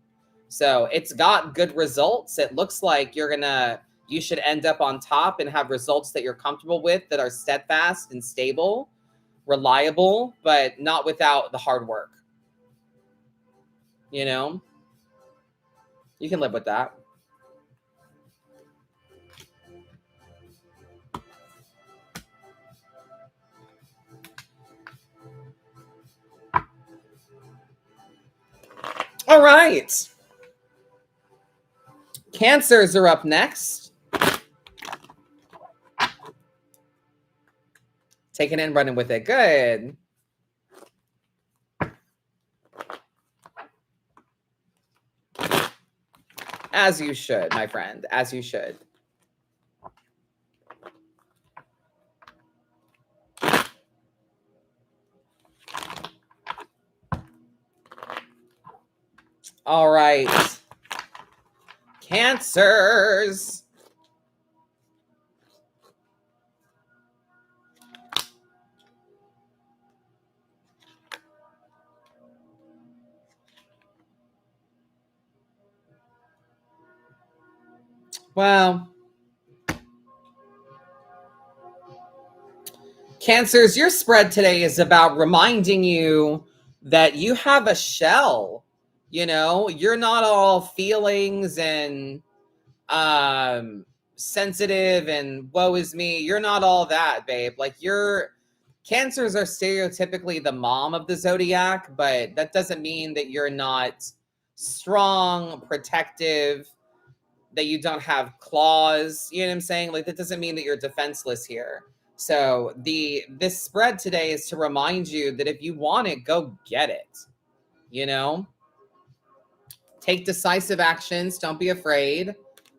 So it's got good results. It looks like you should end up on top and have results that you're comfortable with, that are steadfast and stable, reliable, but not without the hard work. You know, you can live with that. All right. Cancers are up next. Taking it and running with it. Good. As you should, my friend. As you should. All right. Cancers. Well, Cancers, your spread today is about reminding you that you have a shell. You know, you're not all feelings and sensitive and woe is me. You're not all that, babe. Like, Cancers are stereotypically the mom of the zodiac, but that doesn't mean that you're not strong, protective, that you don't have claws. You know what I'm saying? Like, that doesn't mean that you're defenseless here. So this spread today is to remind you that if you want it, go get it. You know, take decisive actions. Don't be afraid.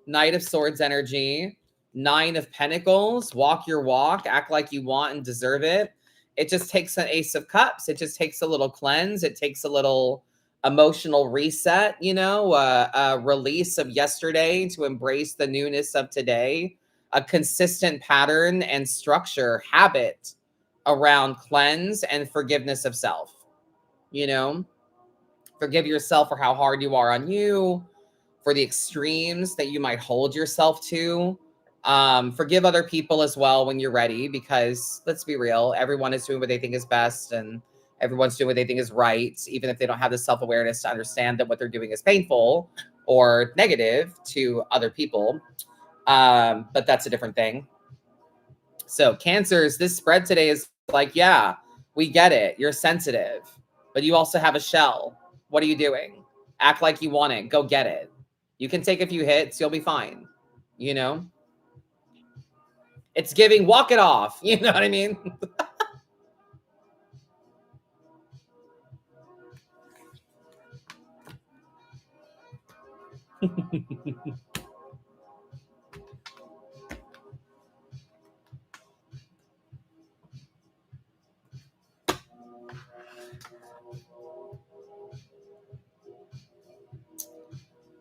Knight of Swords energy, 9 of Pentacles. Walk your walk. Act like you want and deserve it. It just takes an Ace of Cups. It just takes a little cleanse. It takes a little emotional reset, you know, a release of yesterday to embrace the newness of today, a consistent pattern and structure, habit around cleanse and forgiveness of self. You know, forgive yourself for how hard you are on you, for the extremes that you might hold yourself to. Forgive other people as well when you're ready, because let's be real, everyone is doing what they think is best and everyone's doing what they think is right, even if they don't have the self-awareness to understand that what they're doing is painful or negative to other people. But that's a different thing. So Cancers, this spread today is like, yeah, we get it. You're sensitive, but you also have a shell. What are you doing? Act like you want it. Go get it. You can take a few hits. You'll be fine. You know, it's giving, walk it off. You know what I mean?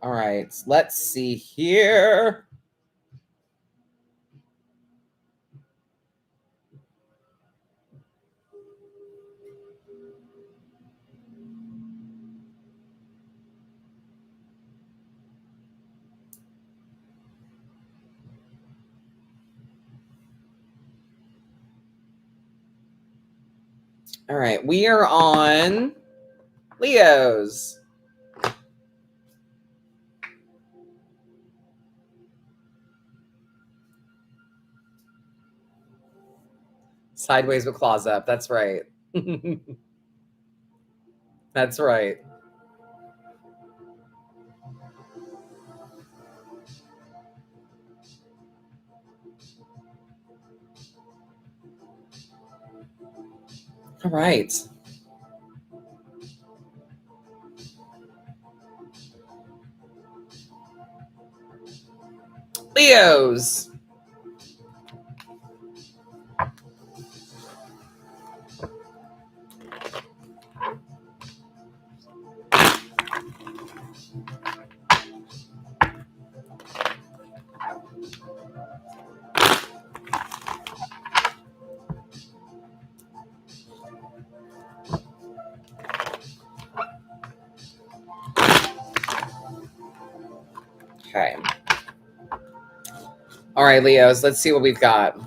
All right, let's see here. All right, we are on Leos. Sideways with claws up. That's right. That's right. All right. Leos. Okay. All right, Leos, let's see what we've got.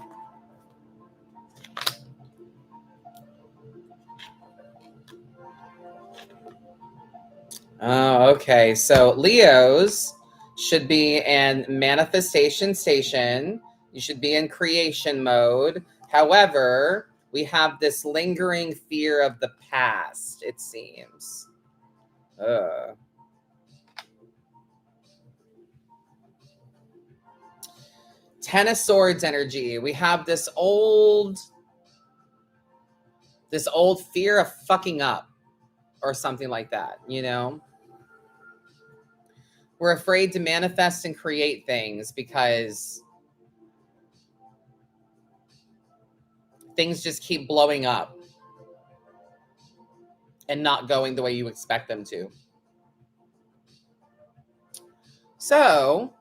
Oh, okay. So Leos should be in manifestation station. You should be in creation mode. However, we have this lingering fear of the past, it seems. Ten of Swords energy. We have this old fear of fucking up or something like that, you know? We're afraid to manifest and create things because things just keep blowing up and not going the way you expect them to. So,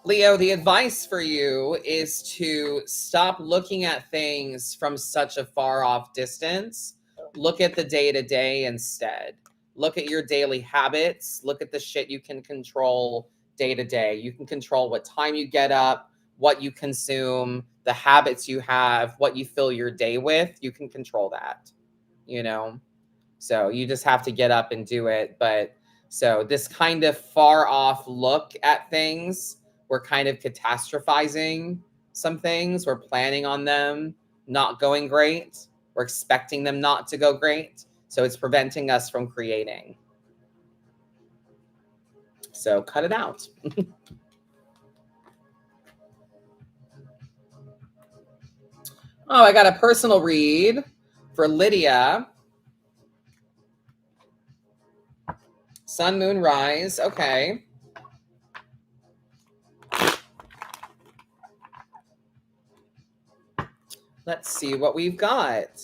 Leo, the advice for you is to stop looking at things from such a far off distance. Look at the day to day instead. Look at your daily habits. Look at the shit you can control day to day. You can control what time you get up, what you consume, the habits you have, what you fill your day with. You can control that, you know? So you just have to get up and do it. But so this kind of far off look at things, we're kind of catastrophizing some things. We're planning on them not going great. We're expecting them not to go great. So it's preventing us from creating. So cut it out. Oh, I got a personal read for Lydia. Sun, moon, rise. Okay. Let's see what we've got.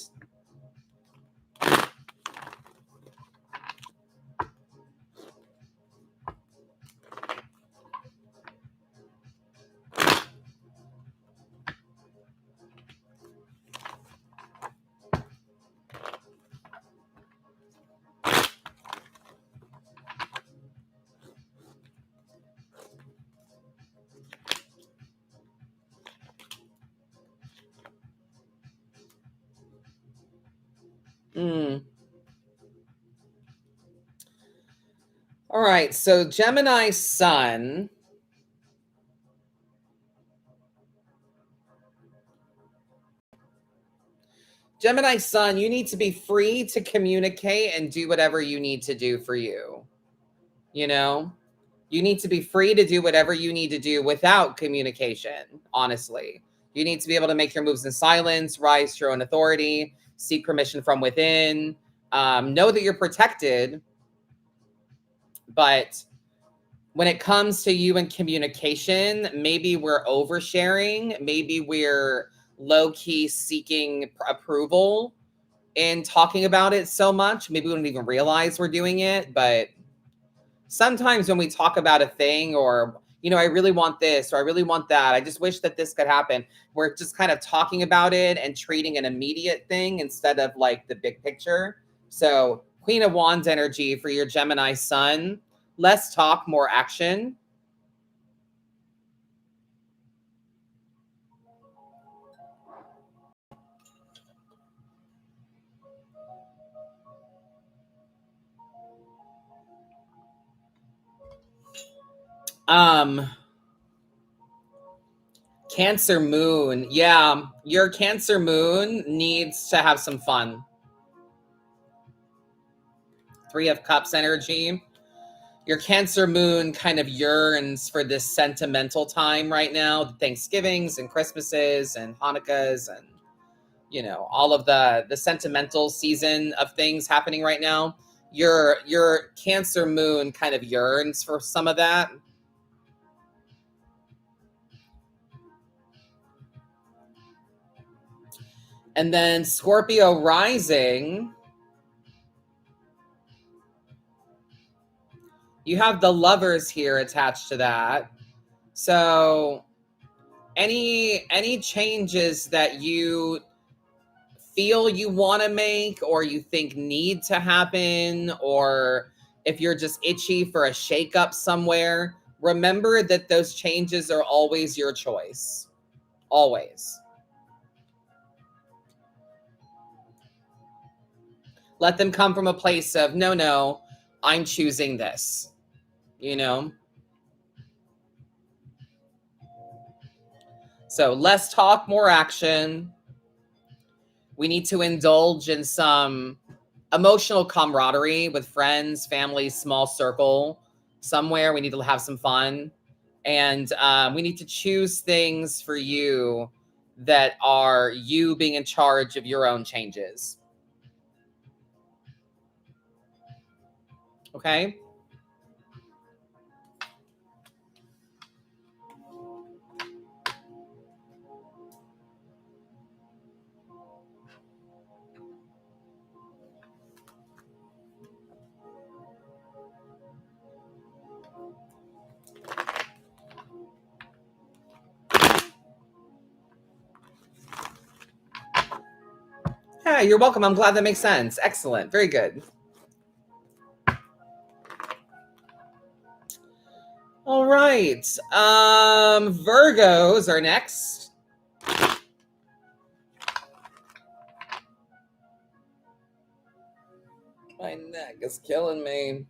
All right, so Gemini Sun. Gemini Sun, you need to be free to communicate and do whatever you need to do for you. You know, you need to be free to do whatever you need to do without communication, honestly. You need to be able to make your moves in silence, rise to your own authority, seek permission from within, know that you're protected. But when it comes to you and communication, maybe we're oversharing. Maybe we're low-key seeking approval and talking about it so much. Maybe we don't even realize we're doing it. But sometimes when we talk about a thing or, you know, I really want this or I really want that, I just wish that this could happen. We're just kind of talking about it and treating an immediate thing instead of like the big picture. So Queen of Wands energy for your Gemini Sun. Less talk, more action. Cancer moon. Yeah, your Cancer moon needs to have some fun. Three of Cups energy. Your Cancer moon kind of yearns for this sentimental time right now. Thanksgivings and Christmases and Hanukkahs and you know, all of the sentimental season of things happening right now. Your Cancer moon kind of yearns for some of that. And then Scorpio rising, you have the Lovers here attached to that. So any changes that you feel you want to make or you think need to happen, or if you're just itchy for a shakeup somewhere, remember that those changes are always your choice. Always. Let them come from a place of, no, I'm choosing this, you know? So less talk, more action. We need to indulge in some emotional camaraderie with friends, family, small circle somewhere. We need to have some fun. And we need to choose things for you that are you being in charge of your own changes. Okay? Yeah, you're welcome. I'm glad that makes sense. Excellent. Very good. All right. Virgos are next. My neck is killing me.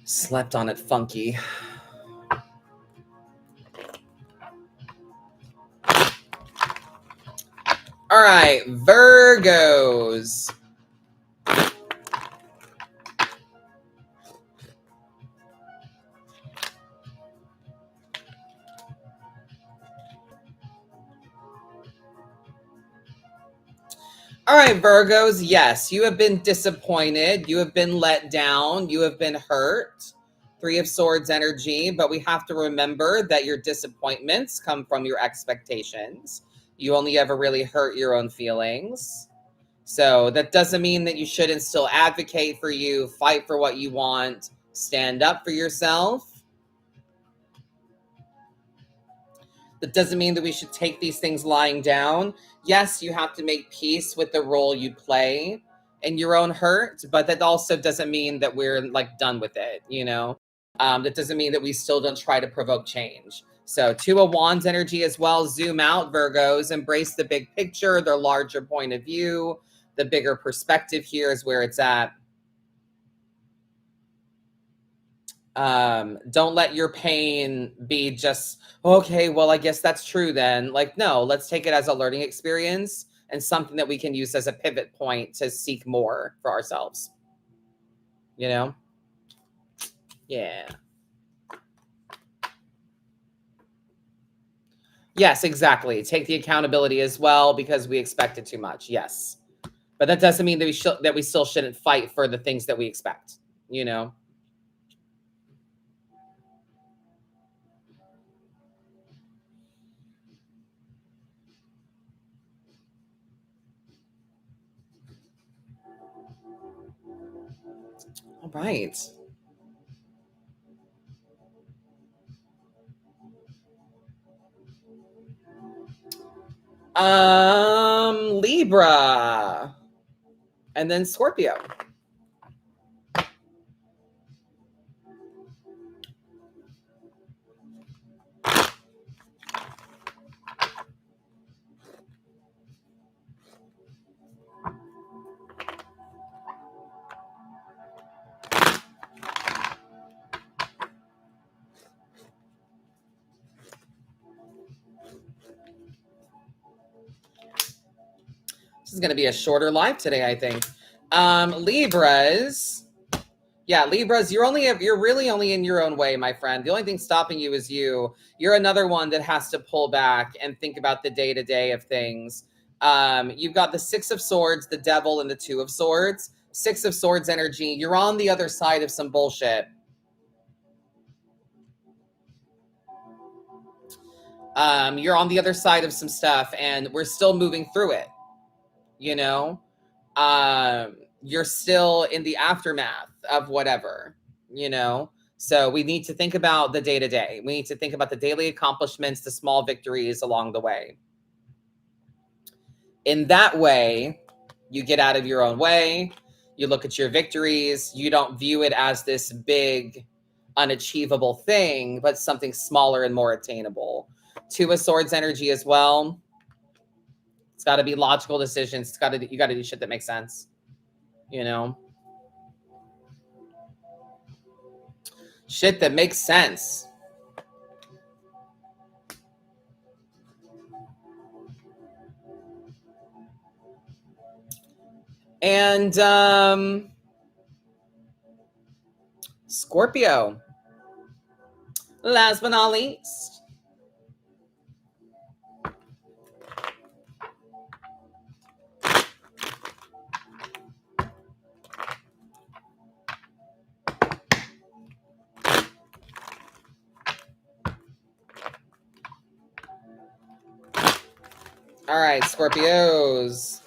Slept on it funky. All right, Virgos. All right, Virgos, yes, you have been disappointed. You have been let down. You have been hurt. 3 of Swords energy, but we have to remember that your disappointments come from your expectations. You only ever really hurt your own feelings. So that doesn't mean that you shouldn't still advocate for you, fight for what you want, stand up for yourself. That doesn't mean that we should take these things lying down. Yes, you have to make peace with the role you play in your own hurt, but that also doesn't mean that we're like done with it, you know? That doesn't mean that we still don't try to provoke change. So 2 of Wands energy as well. Zoom out, Virgos. Embrace the big picture, the larger point of view. The bigger perspective here is where it's at. Don't let your pain be just, okay, well, I guess that's true then. Like, no, let's take it as a learning experience and something that we can use as a pivot point to seek more for ourselves. You know? Yeah. Yes, exactly. Take the accountability as well because we expected too much. Yes. But that doesn't mean that we still shouldn't fight for the things that we expect, you know? All right. Libra. And then Scorpio. This is going to be a shorter live today, I think. Libras, Yeah, Libras, you're really only in your own way, my friend. The only thing stopping you is you. You're another one that has to pull back and think about the day-to-day of things. You've got the Six of Swords, the Devil, and the Two of Swords. Six of Swords energy. You're on the other side of some bullshit. You're on the other side of some stuff, and we're still moving through it. You know, you're still in the aftermath of whatever. You know, so we need to think about the day to day. We need to think about the daily accomplishments, the small victories along the way. In that way, you get out of your own way. You look at your victories. You don't view it as this big, unachievable thing, but something smaller and more attainable. Two of Swords energy as well. It's got to be logical decisions. You got to do shit that makes sense. You know, shit that makes sense. And Scorpio, last but not least. All right, Scorpios.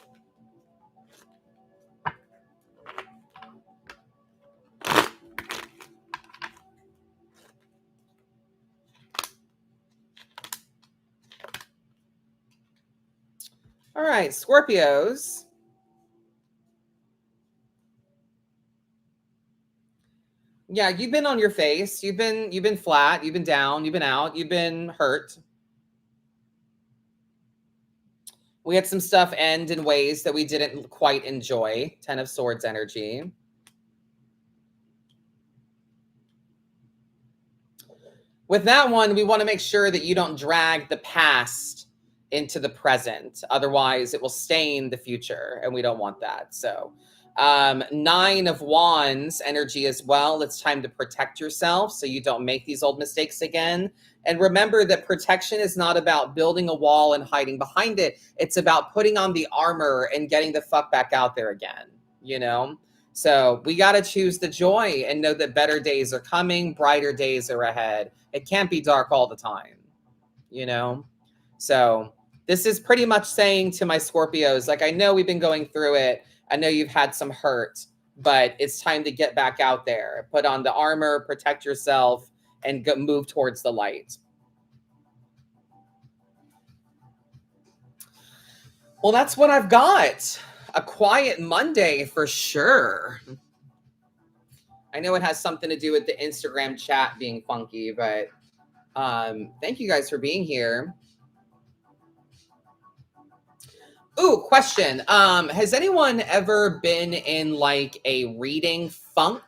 All right, Scorpios. Yeah, you've been on your face. You've been flat. You've been down. You've been out. You've been hurt. We had some stuff end in ways that we didn't quite enjoy. Ten of Swords energy. With that one, we want to make sure that you don't drag the past into the present. Otherwise, it will stain the future, and we don't want that. So, Nine of Wands energy as well. It's time to protect yourself so you don't make these old mistakes again. And remember that protection is not about building a wall and hiding behind it. It's about putting on the armor and getting the fuck back out there again, you know? So we got to choose the joy and know that better days are coming, brighter days are ahead. It can't be dark all the time, you know? So this is pretty much saying to my Scorpios, like, I know we've been going through it. I know you've had some hurt, but it's time to get back out there, put on the armor, protect yourself, and move towards the light. Well, that's what I've got. A quiet Monday for sure. I know it has something to do with the Instagram chat being funky, but thank you guys for being here. Ooh, question. Has anyone ever been in like a reading funk?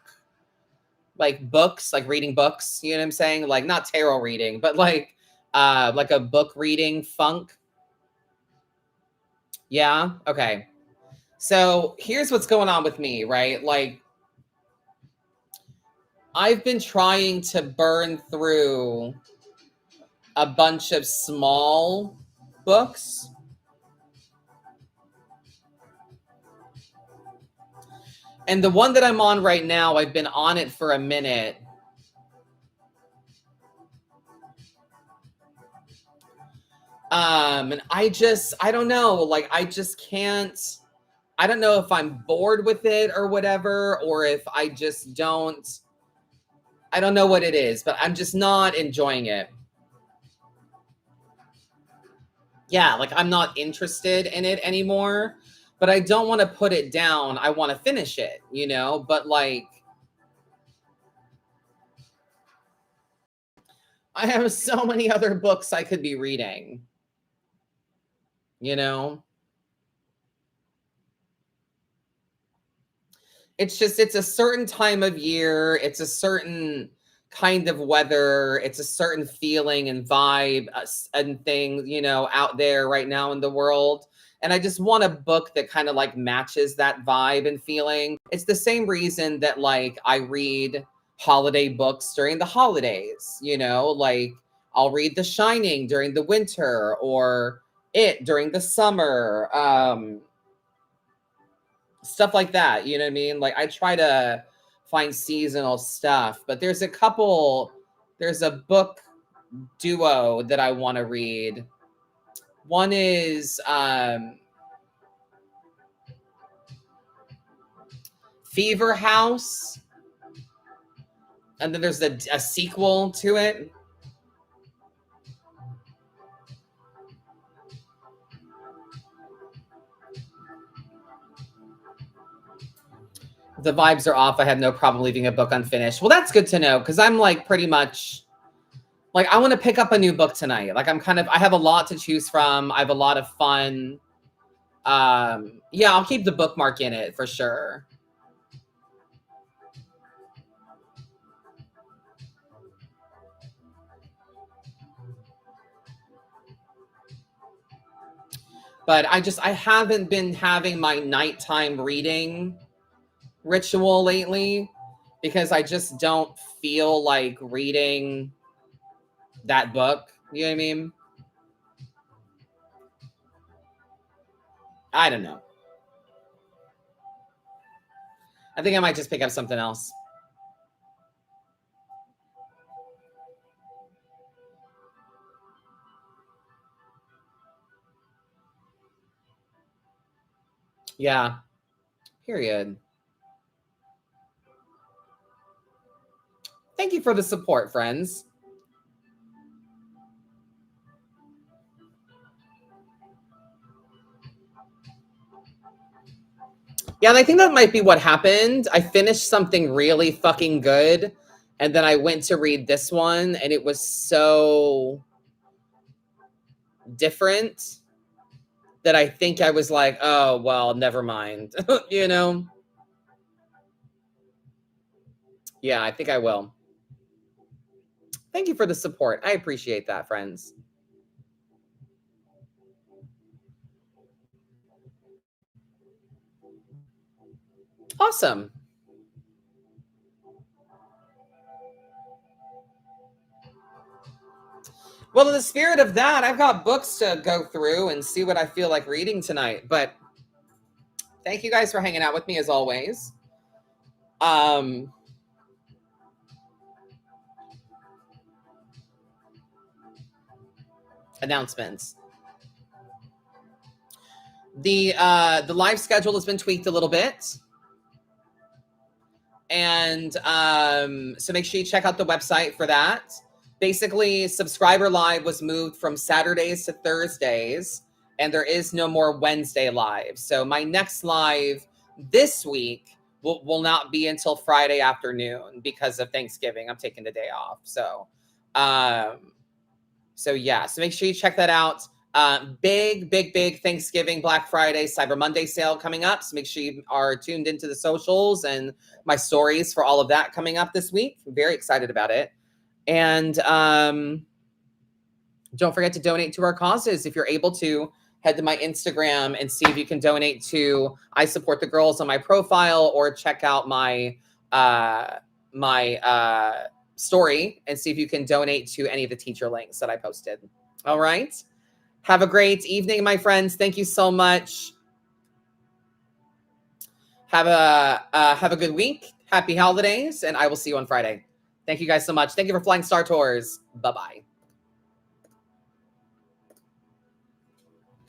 Like books, like reading books, you know what I'm saying? Like not tarot reading, but like a book reading funk. Yeah, okay. So here's what's going on with me, right? Like I've been trying to burn through a bunch of small books. And the one that I'm on right now, I've been on it for a minute. And I don't know, like, I just can't, I don't know if I'm bored with it or whatever, or if I just don't, I don't know what it is, but I'm just not enjoying it. Yeah, like I'm not interested in it anymore, but I don't want to put it down. I want to finish it, you know, but like, I have so many other books I could be reading, you know? It's just, it's a certain time of year. It's a certain kind of weather. It's a certain feeling and vibe and thing, you know, out there right now in the world. And I just want a book that kind of like matches that vibe and feeling. It's the same reason that like I read holiday books during the holidays, you know, like I'll read The Shining during the winter or It during the summer. Stuff like that, you know what I mean? Like I try to find seasonal stuff, but there's a book duo that I want to read. One is Fever House, and then there's a sequel to it. The vibes are off. I have no problem leaving a book unfinished. Well, that's good to know because I'm like pretty much like I want to pick up a new book tonight. Like I have a lot to choose from. I have a lot of fun. Yeah, I'll keep the bookmark in it for sure. But I haven't been having my nighttime reading ritual lately because I just don't feel like reading that book. You know what I mean? I don't know. I think I might just pick up something else. Yeah. Period. Thank you for the support, friends. Yeah, I think that might be what happened. I finished something really fucking good, and then I went to read this one, and it was so different that I think I was like, oh, well, never mind. You know? Yeah, I think I will. Thank you for the support. I appreciate that, friends. Awesome. Well, in the spirit of that, I've got books to go through and see what I feel like reading tonight. But thank you guys for hanging out with me as always. Announcements. The live schedule has been tweaked a little bit. And so make sure you check out the website for that. Basically, Subscriber Live was moved from Saturdays to Thursdays, and there is no more Wednesday live. So my next live this week will not be until Friday afternoon because of Thanksgiving. I'm taking the day off. So yeah, so make sure you check that out. Big Thanksgiving, Black Friday, Cyber Monday sale coming up. So make sure you are tuned into the socials and my stories for all of that coming up this week. I'm very excited about it. And don't forget to donate to our causes. If you're able to, head to my Instagram and see if you can donate to I Support the Girls on my profile, or check out my story and see if you can donate to any of the teacher links that I posted. All right. Have a great evening, my friends. Thank you so much. Have a good week. Happy holidays, and I will see you on Friday. Thank you guys so much. Thank you for flying Star Tours. Bye-bye.